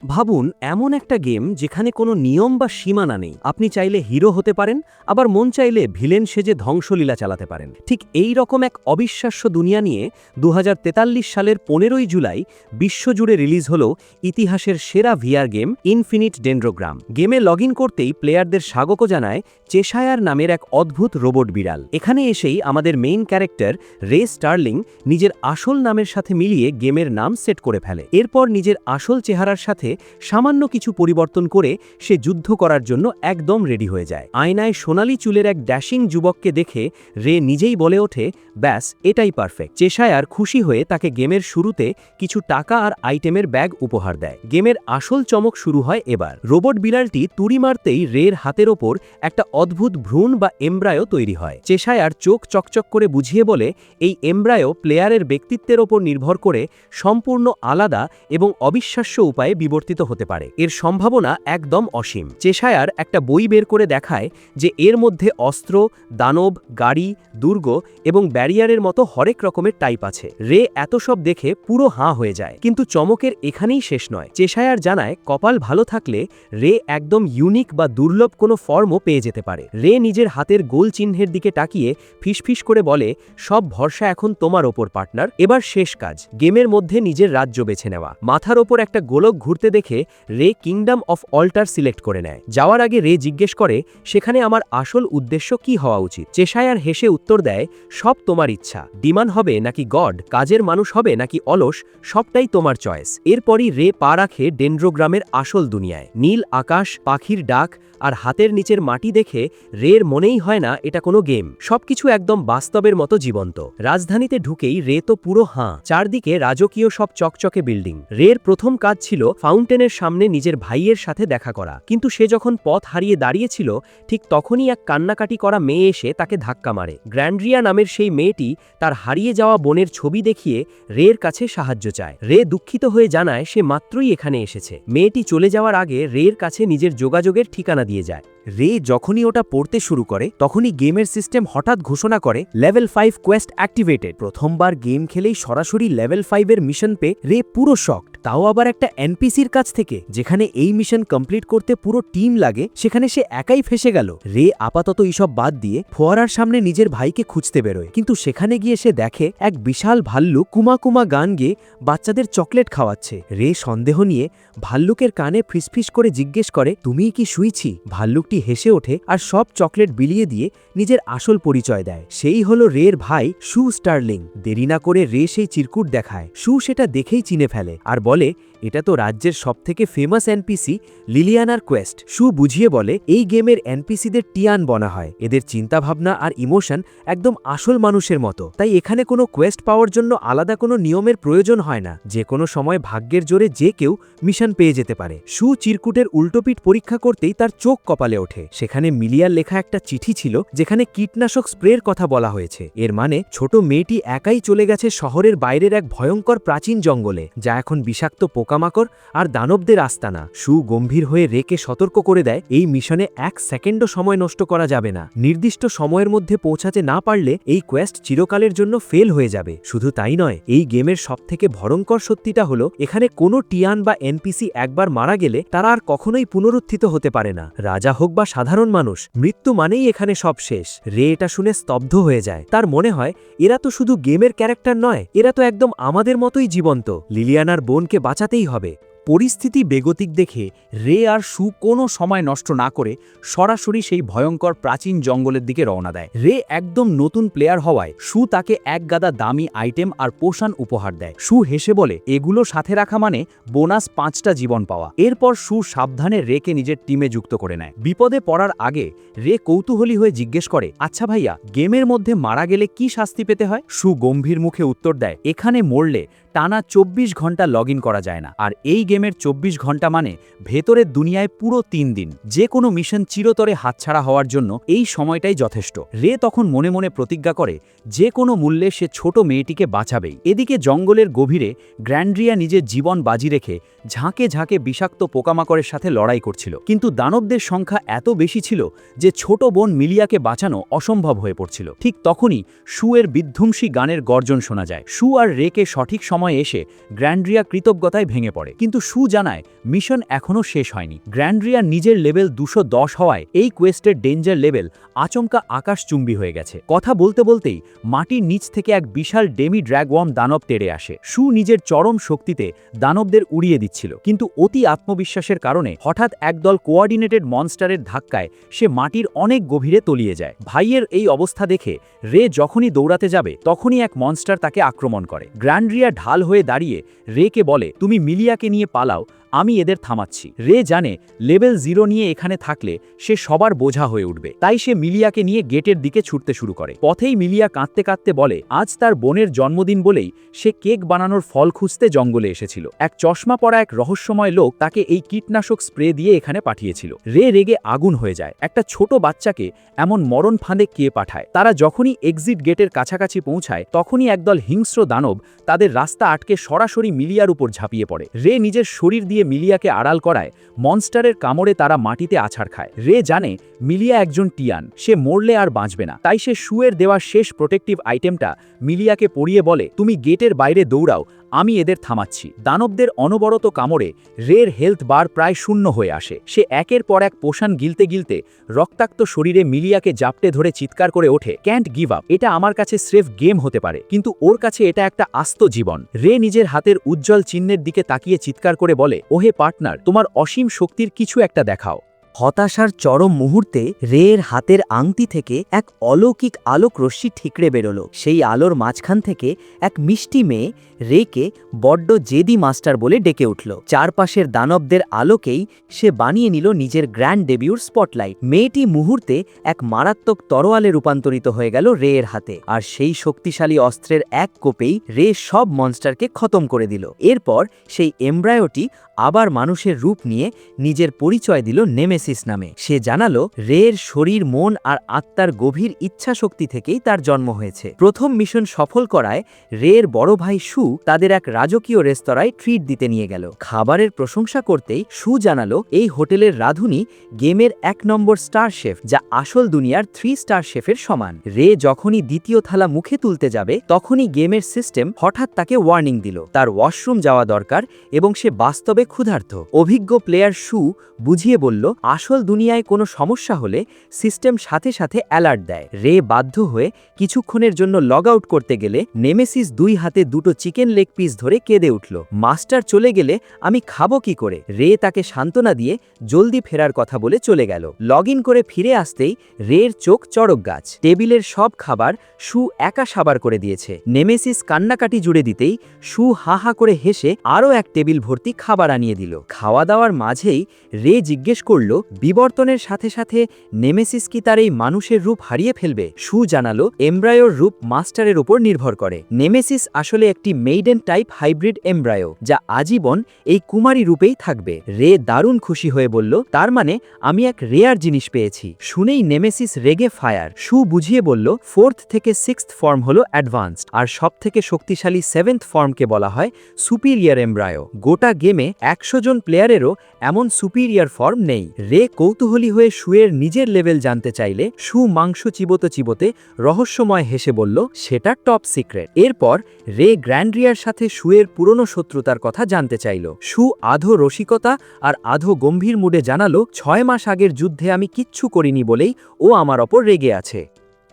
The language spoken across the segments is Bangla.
ভাবুন এমন একটা গেম যেখানে কোনো নিয়ম বা সীমানা নেই। আপনি চাইলে হিরো হতে পারেন, আবার মন চাইলে ভিলেন সেজে ধ্বংসলীলা চালাতে পারেন। ঠিক এই রকম এক অবিশ্বাস্য দুনিয়া নিয়ে 2043 সালের 15ই জুলাই বিশ্বজুড়ে রিলিজ হল ইতিহাসের সেরা ভিআর গেম ইনফিনিট ডেন্ড্রোগ্রাম। গেমে লগ ইন করতেই প্লেয়ারদের স্বাগত জানায় চেশায়ার নামের এক অদ্ভুত রোবট বিড়াল। এখানে এসেই আমাদের মেইন ক্যারেক্টার রে স্টার্লিং নিজের আসল নামের সাথে মিলিয়ে গেমের নাম সেট করে ফেলে। এরপর নিজের আসল চেহারার সাথে সামান্য কিছু পরিবর্তন করে সে যুদ্ধ করার জন্য একদম রেডি হয়ে যায়। আয়নায় সোনালি চুলের এক ড্যাশিং যুবককে দেখে রে নিজেই বলে ওঠে, ব্যাস এটাই পারফেক্ট। চেশায়ার খুশি হয়ে তাকে গেমের শুরুতে কিছু টাকা আর আইটেমের ব্যাগ উপহার দেয়। গেমের আসল চমক শুরু হয় এবার। রোবট বিড়ালটি তুড়ি মারতেই রের হাতের ওপর একটা অদ্ভুত ভ্রূণ বা এমব্রায়ো তৈরি হয়। চেশায়ার চোখ চকচক করে বুঝিয়ে বলে, এই এমব্রায়ো প্লেয়ারের ব্যক্তিত্বের ওপর নির্ভর করে সম্পূর্ণ আলাদা এবং অবিশ্বাস্য উপায়ে বিবর্তিত হতে পারে। এর সম্ভাবনা একদম অসীম। চেশায়ার একটা বই বের করে দেখায় যে এর মধ্যে অস্ত্র, দানব, গাড়ি, দুর্গ এবং ব্যারিয়ারের মতো হরেক রকমের টাইপ আছে। রে এত সব দেখে পুরো হাঁ হয়ে যায়। কিন্তু চমকের এখানেই শেষ নয়। চেশায়ার জানায় কপাল ভালো থাকলে রে একদম ইউনিক বা দুর্লভ কোনো ফর্মও পেয়ে যেতে পারে। রে নিজের হাতের গোল চিহ্নের দিকে তাকিয়ে ফিসফিস করে বলে, সব ভরসা এখন তোমার ওপর পার্টনার। এবার শেষ কাজ, গেমের মধ্যে নিজের রাজ্য বেছে নেওয়া। মাথার ওপর একটা গোলক ঘুরতে দেখে রে কিংডম অফ অল্টার সিলেক্ট করে নেয়। যাওয়ার আগে রে জিজ্ঞেস করে, সেখানে আমার আসল উদ্দেশ্য কি হওয়া উচিত? চেশায়ার হেসে উত্তর দেয়, সব তোমার ইচ্ছা। ডিমান হবে নাকি গড, কাজের মানুষ হবে নাকি অলস, সবটাই তোমার চয়েস। এরপরই রে পা রাখে ডেন্ড্রোগ্রামের আসল দুনিয়ায়। নীল আকাশ, পাখির ডাক আর হাতের নিচের মাটি দেখে রের মনেই হয় না এটা কোনো গেম। সবকিছু একদম বাস্তবের মতো জীবন্ত। রাজধানীতে ঢুকেই রে তো পুরো হাঁ। চারদিকে রাজকীয় সব চকচকে বিল্ডিং। রের প্রথম কাজ ছিল ফাউন্টেনের সামনে নিজের ভাইয়ের সাথে দেখা করা। কিন্তু সে যখন পথ হারিয়ে দাঁড়িয়েছিল, ঠিক তখনই এক কান্নাকাটি করা মেয়ে এসে তাকে ধাক্কা মারে। গ্র্যান্ড্রিয়া নামের সেই মেয়েটি তার হারিয়ে যাওয়া বোনের ছবি দেখিয়ে রের কাছে সাহায্য চায়। রে দুঃখিত হয়ে জানায় সে মাত্রই এখানে এসেছে। মেয়েটি চলে যাওয়ার আগে রের কাছে নিজের যোগাযোগের ঠিকানা দিয়ে যায়। রে যখনই ওটা পড়তে শুরু করে তখনই গেমের সিস্টেম হঠাৎ ঘোষণা করে লেভেল 5 কোয়েস্ট অ্যাক্টিভেটেড। প্রথমবার গেম খেলেই সরাসরি লেভেল 5 এর মিশন পেয়ে রে পুরো শকড, তাও আবার একটা এনপিসির কাছ থেকে। যেখানে এই মিশন কমপ্লিট করতে পুরো টিম লাগে, সেখানে সে একাই ফেসে গেল। রে আপাতত এইসব বাদ দিয়ে ফোয়ারার সামনে নিজের ভাইকে খুঁজতে বেরোয়। কিন্তু সেখানে গিয়ে সে দেখে এক বিশাল ভাল্লুক কুমা কুমা গান গেয়ে বাচ্চাদের চকলেট খাওয়াচ্ছে। রে সন্দেহ নিয়ে ভাল্লুকের কানে ফিসফিস করে জিজ্ঞেস করে, তুমিই কি শুইছি? ভাল্লুকটি হেসে ওঠে আর সব চকলেট বিলিয়ে দিয়ে নিজের আসল পরিচয় দেয়। সেই হলো রের ভাই শু স্টার্লিং। দেরি না করে রে সেই চিরকুট দেখায়। শু সেটা দেখেই চিনে ফেলে আর বলে, এটা তো রাজ্যের সবথেকে ফেমাস এনপিসি লিলিয়ানার কোয়েস্ট। শু বুঝিয়ে বলে, এই গেমের এনপিসিদের টিয়ান বনা হয়। এদের চিন্তাভাবনা আর ইমোশন একদম আসল মানুষের মতো। তাই এখানে কোনো কোয়েস্ট পাওয়ার জন্য আলাদা কোনো নিয়মের প্রয়োজন হয় না। যে কোনো সময় ভাগ্যের জোরে যে কেউ মিশন পেয়ে যেতে পারে। শু চিরকুটের উল্টোপিঠ পরীক্ষা করতেই তার চোখ কপালে ওঠে। সেখানে মিলিয়ার লেখা একটা চিঠি ছিল, যেখানে কীটনাশক স্প্রের কথা বলা হয়েছে। এর মানে ছোট মেয়েটি একাই চলে গেছে শহরের বাইরের এক ভয়ঙ্কর প্রাচীন জঙ্গলে, যা এখন বিষাক্ত পোকামাকড় আর দানবদের আস্তানা। শু গম্ভীর হয়ে রেকে সতর্ক করে দেয়, এই মিশনে 1 সেকেন্ডও সময় নষ্ট করা যাবে না। নির্দিষ্ট সময়ের মধ্যে পৌঁছাতে না পারলে এই কোয়েস্ট চিরকালের জন্য ফেল হয়ে যাবে। শুধু তাই নয়, এই গেমের সবথেকে ভয়ঙ্কর সত্যিটা হলো এখানে কোনো টিয়ান বা এনপিসি একবার মারা গেলে তারা আর কখনোই পুনরুত্থিত হতে পারে না। রাজা হোক বা সাধারণ মানুষ, মৃত্যু মানেই এখানে সব শেষ। রে এটা শুনে স্তব্ধ হয়ে যায়। তার মনে হয় এরা তো শুধু গেমের ক্যারেক্টার নয়, এরা তো একদম আমাদের মতোই জীবন্ত। লিলিয়ানার বোনকে বাঁচাতেই হবে। পরিস্থিতি বেগতিক দেখে রে আর শু কোনো সময় নষ্ট না করে সরাসরি সেই ভয়ঙ্কর প্রাচীন জঙ্গলের দিকে রওনা দেয়। রে একদম নতুন প্লেয়ার হওয়ায় শু তাকে এক গাদা দামি আইটেম আর পোশান উপহার দেয়। শু হেসে বলে, এগুলো সাথে রাখা মানে বোনাস 5টা জীবন পাওয়া। এরপর শু সাবধানে রেকে নিজের টিমে যুক্ত করে নেয়। বিপদে পড়ার আগে রে কৌতূহলী হয়ে জিজ্ঞেস করে, আচ্ছা ভাইয়া, গেমের মধ্যে মারা গেলে কি শাস্তি পেতে হয়? শু গম্ভীর মুখে উত্তর দেয়, এখানে মরলে টানা 24 ঘন্টা লগ ইন করা যায় না। আর এই গেমের 24 ঘন্টা মানে ভেতরের দুনিয়ায় পুরো 3 দিন। যে কোনো মিশন চিরতরে হাতছাড়া হওয়ার জন্য এই সময়টাই যথেষ্ট। রে তখন মনে মনে প্রতিজ্ঞা করে যে কোনো মূল্যে সে ছোট মেয়েটিকে বাঁচাবেই। এদিকে জঙ্গলের গভীরে গ্র্যান্ড্রিয়া নিজের জীবন বাজি রেখে ঝাঁকে ঝাঁকে বিষাক্ত পোকামাকড়ের সাথে লড়াই করছিল। কিন্তু দানবদের সংখ্যা এত বেশি ছিল যে ছোট বোন মিলিয়াকে বাঁচানো অসম্ভব হয়ে পড়ছিল। ঠিক তখনই শু এর বিধ্বংসী গানের গর্জন শোনা যায়। শু আর রেকে সঠিক সময় সময় এসে গ্র্যান্ড্রিয়া কৃতজ্ঞতায় ভেঙে পড়ে, কিন্তু শু জানায় মিশন এখনও শেষ হয়নি। গ্র্যান্ড্রিয়া নিজের লেভেল 210 হওয়ায় এই কোয়েস্টের ডেঞ্জার লেভেল আচমকা আকাশচুম্বী হয়ে গেছে। কথা বলতে বলতেই মাটির নিচ থেকে এক বিশাল ডেমি ড্র্যাগওয়ার্ম দানব তেড়ে আসে। শু নিজের চরম শক্তিতে দানবদের উড়িয়ে দিচ্ছিল, কিন্তু অতি আত্মবিশ্বাসের কারণে হঠাৎ একদল কোঅর্ডিনেটেড মনস্টারের ধাক্কায় সে মাটির অনেক গভীরে তলিয়ে যায়। ভাইয়ের এই অবস্থা দেখে রে যখনই দৌড়াতে যাবে তখনই এক মনস্টার তাকে আক্রমণ করে। গ্র্যান্ড্রিয়া ঢাল হয়ে দাঁড়িয়ে রেকে বলে, তুমি মিলিয়াকে নিয়ে পালাও, আমি এদের থামাচ্ছি। রে জানে লেভেল 0 নিয়ে এখানে থাকলে সে সবার বোঝা হয়ে উঠবে, তাই সে মিলিয়াকে নিয়ে গেটের দিকে ছুটতে শুরু করে। পথেই মিলিয়া কাঁদতে কাঁদতে বলে আজ তার বোনের জন্মদিন বলেই সে কেক বানানোর ফল খুঁজতে জঙ্গলে এসেছিল। এক চশমা পরা এক রহস্যময় লোক তাকে এই কীটনাশক স্প্রে দিয়ে এখানে পাঠিয়েছিল। রে রেগে আগুন হয়ে যায়। একটা ছোট বাচ্চাকে এমন মরণ ফাঁদে কে পাঠায়? তারা যখনই এক্সিট গেটের কাছাকাছি পৌঁছায় তখনই একদল হিংস্র দানব তাদের রাস্তা আটকে সরাসরি মিলিয়ার উপর ঝাঁপিয়ে পড়ে। রে নিজের শরীর দিয়ে মিলিয়াকে আড়াল করায় মনস্টারের কামড়ে তারা মাটিতে আছাড় খায়। রে জানে মিলিয়া একজন টিয়ান, সে মরলে আর বাঁচবে না, তাই সে শুয়ের দেওয়া শেষ প্রোটেক্টিভ আইটেমটা মিলিয়াকে পরিয়ে বলে, তুমি গেটের বাইরে দৌড়াও, আমি এদের থামাচ্ছি। দানবদের অনবরত কামড়ে রের হেলথ বার প্রায় শূন্য হয়ে আসে। সে একের পর এক পোষণ গিলতে গিলতে রক্তাক্ত শরীরে মিলিয়াকে জাপটে ধরে চিৎকার করে ওঠে, ক্যান্ট গিভ আপ, এটা আমার কাছে স্রেফ গেম হতে পারে, কিন্তু ওর কাছে এটা একটা আস্ত জীবন। রে নিজের হাতের উজ্জ্বল চিহ্নের দিকে তাকিয়ে চিৎকার করে বলে, ওহে পার্টনার, তোমার অসীম শক্তির কিছু একটা দেখাও। হতাশার চরম মুহূর্তে রের হাতের আংটি থেকে এক অলৌকিক আলোক রশ্মি ঠিকরে বেরোল। সেই আলোর মাঝখান থেকে এক মিষ্টি মেয়ে রেকে বড্ড জেদি মাস্টার বলে ডেকে উঠল। চারপাশের দানবদের আলোকেই সে বানিয়ে নিল নিজের গ্র্যান্ড ডেবিউর স্পটলাইট। মেয়েটি মুহূর্তে এক মারাত্মক তরোয়ালে রূপান্তরিত হয়ে গেল রের হাতে, আর সেই শক্তিশালী অস্ত্রের এক কোপেই রে সব মনস্টারকে খতম করে দিল। এরপর সেই এমব্রায়োটি আবার মানুষের রূপ নিয়ে নিজের পরিচয় দিল নেমেসিস নামে। সে জানালো রের শরীর, মন আর আত্মার গভীর ইচ্ছা শক্তি থেকেই তার জন্ম হয়েছে। প্রথম মিশন সফল করায় রের বড় ভাই শু তাদের এক রাজকীয় রেস্তোরাঁয় ট্রিট দিতে নিয়ে গেল। খাবারের প্রশংসা করতেই শু জানালো এই হোটেলের রাঁধুনি গেমের 1 নম্বর স্টার শেফ, যা আসল দুনিয়ার 3 স্টার শেফের সমান। রে যখনই দ্বিতীয় থালা মুখে তুলতে যাবে তখনই গেমের সিস্টেম হঠাৎ তাকে ওয়ার্নিং দিল, তার ওয়াশরুম যাওয়া দরকার এবং সে বাস্তবে ক্ষুধার্ত। অভিজ্ঞ প্লেয়ার শু বুঝিয়ে বলল আসল দুনিয়ায় কোনো সমস্যা হলে সিস্টেম সাথে সাথে অ্যালার্ট দেয়। রে বাধ্য হয়ে কিছুক্ষণের জন্য লগ আউট করতে গেলে নেমেসিস 2 হাতে 2টো চিকেন লেগ পিস ধরে কেঁদে উঠল। মাস্টার চলে গেলে আমি খাবো কি করে? রে তাকে সান্ত্বনা দিয়ে জলদি ফেরার কথা বলে চলে গেল। লগ ইন করে ফিরে আসতেই রের চোখ চড়ক গাছ। টেবিলের সব খাবার শু একা সাবার করে দিয়েছে। নেমেসিস কান্নাকাটি জুড়ে দিতেই শু হা হা করে হেসে আরও এক টেবিল ভর্তি খাবার আনিয়ে দিল। খাওয়া দাওয়ার মাঝেই রে জিজ্ঞেস করল বিবর্তনের সাথে সাথে নেমেসিস কি তার এই মানুষের রূপ হারিয়ে ফেলবে? শু জানালো এমব্রায়োর রূপ মাস্টারের উপর নির্ভর করে। নেমেসিস আসলে একটি মেইডেন টাইপ হাইব্রিড এমব্রায়ো, যা আজীবন এই কুমারী রূপেই থাকবে। রে দারুণ খুশি হয়ে বলল তার মানে আমি এক রেয়ার জিনিস পেয়েছি। শুনেই নেমেসিস রেগে ফায়ার। শু বুঝিয়ে বলল 4th থেকে 6th ফর্ম হলো অ্যাডভান্সড, আর সব থেকে শক্তিশালী 7th ফর্মকে বলা হয় সুপিরিয়ার এমব্রায়ো। গোটা গেমে 100 জন প্লেয়ারেরও এমন সুপিরিয়ার ফর্ম নেই। রে কৌতূহলী হয়ে শুয়ের নিজের লেভেল জানতে চাইলে শু মাংস চিবোতে চিবোতে রহস্যময় হেসে বলল সেটা টপ সিক্রেট। এরপর রে গ্র্যান্ড্রিয়ার সাথে শুয়ের পুরনো শত্রুতার কথা জানতে চাইল। শু আধো রসিকতা আর আধো গম্ভীর মুডে জানালো 6 মাস আগের যুদ্ধে আমি কিচ্ছু করিনি বলেই ও আমার ওপর রেগে আছে।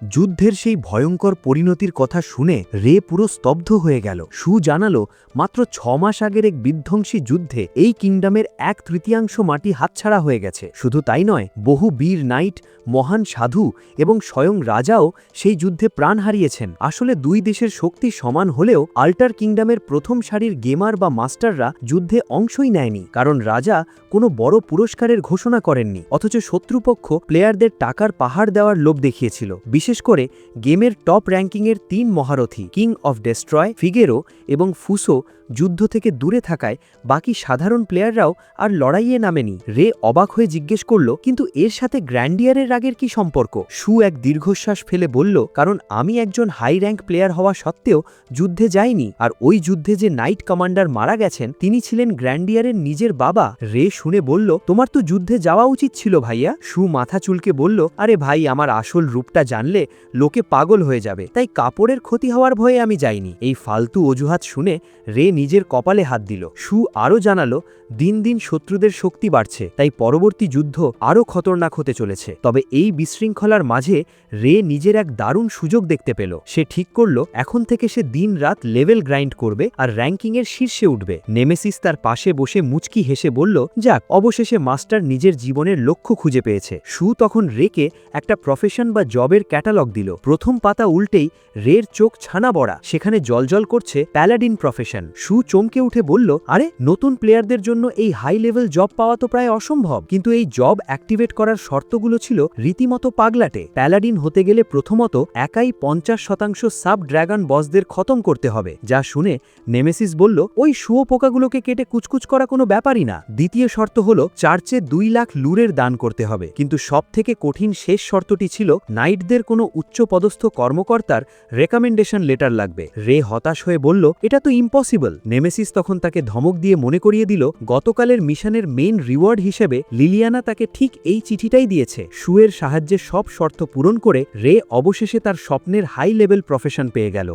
যুদ্ধের সেই ভয়ঙ্কর পরিণতির কথা শুনে রে পুরো স্তব্ধ হয়ে গেল। শু জানালো মাত্র 6 মাস আগের এক বিধ্বংসী যুদ্ধে এই কিংডমের 1/3 মাটি হাতছাড়া হয়ে গেছে। শুধু তাই নয়, বহু বীর নাইট, মহান সাধু এবং স্বয়ং রাজাও সেই যুদ্ধে প্রাণ হারিয়েছেন। আসলে দুই দেশের শক্তি সমান হলেও আল্টার কিংডমের প্রথম সারির গেমার বা মাস্টাররা যুদ্ধে অংশই নেয়নি, কারণ রাজা কোনো বড় পুরস্কারের ঘোষণা করেননি, অথচ শত্রুপক্ষ প্লেয়ারদের টাকার পাহাড় দেওয়ার লোভ দেখিয়েছিল। বিশেষ করে গেমের টপ র্যাঙ্কিংয়ের 3 মহারথী কিং অফ ডেস্ট্রয়, ফিগেরো এবং ফুসো যুদ্ধ থেকে দূরে থাকায় বাকি সাধারণ প্লেয়াররাও আর লড়াইয়ে নামেনি। রে অবাক হয়ে জিজ্ঞেস করল, কিন্তু এর সাথে গ্র্যান্ডিয়ারের রাগের কি সম্পর্ক? শু এক দীর্ঘশ্বাস ফেলে বলল, কারণ আমি একজন হাই র্যাঙ্ক প্লেয়ার হওয়া সত্ত্বেও যুদ্ধে যাইনি, আর ওই যুদ্ধে যে নাইট কমান্ডার মারা গেছেন তিনি ছিলেন গ্র্যান্ডিয়ারের নিজের বাবা। রে শুনে বলল, তোমার তো যুদ্ধে যাওয়া উচিত ছিল ভাইয়া। শু মাথা চুলকে বলল, আরে ভাই, আমার আসল রূপটা জানলে লোকে পাগল হয়ে যাবে, তাই কাপড়ের ক্ষতি হওয়ার ভয়ে আমি যাইনি। এই ফালতু অজুহাত শুনে রে নিজের কপালে হাত দিল। শু আরও জানালো, দিন দিন শত্রুদের শক্তি বাড়ছে, তাই পরবর্তী যুদ্ধ আরও খতরনাক হতে চলেছে। তবে এই বিশৃঙ্খলার মাঝে রে নিজের এক দারুণ সুযোগ দেখতে পেল। সে ঠিক করল এখন থেকে সে দিন রাত লেভেল গ্রাইন্ড করবে আর র্যাঙ্কিংয়ের শীর্ষে উঠবে। নেমেসিস তার পাশে বসে মুচকি হেসে বলল, যাক, অবশেষে মাস্টার নিজের জীবনের লক্ষ্য খুঁজে পেয়েছে। শু তখন রেকে একটা প্রফেশন বা জবের ক্যাটালগ দিল। প্রথম পাতা উল্টেই রের চোখ ছানা বড়া, সেখানে জলজল করছে প্যালাডিন প্রফেশন। শু চমকে উঠে বলল, আরে, নতুন প্লেয়ারদের জন্য এই হাই লেভেল জব পাওয়া তো প্রায় অসম্ভব। কিন্তু এই জব অ্যাক্টিভেট করার শর্তগুলো ছিল রীতিমতো পাগলাটে। প্যালাডিন হতে গেলে প্রথমত একাই 50% সাব ড্র্যাগন বসদের খতম করতে হবে। যা শুনে নেমেসিস বলল, ওই শুয়োপোকাগুলোকে কেটে কুচকুচ করা কোনো ব্যাপারই না। দ্বিতীয় শর্ত হলো চার্চে 2 লাখ লুরের দান করতে হবে। কিন্তু সবথেকে কঠিন শেষ শর্তটি ছিল নাইটদের কোনো উচ্চপদস্থ কর্মকর্তার রেকমেন্ডেশন লেটার লাগবে। রে হতাশ হয়ে বলল, এটা তো ইম্পসিবল। নেমেসিস তখন তাকে ধমক দিয়ে মনে করিয়ে দিল, গতকালের মিশনের মেইন রিওয়ার্ড হিসেবে লিলিয়ানা তাকে ঠিক এই চিঠিটাই দিয়েছে। শুয়ের সাহায্যে সব শর্ত পূরণ করে রে অবশেষে তার স্বপ্নের হাই লেভেল প্রফেশন পেয়ে গেল।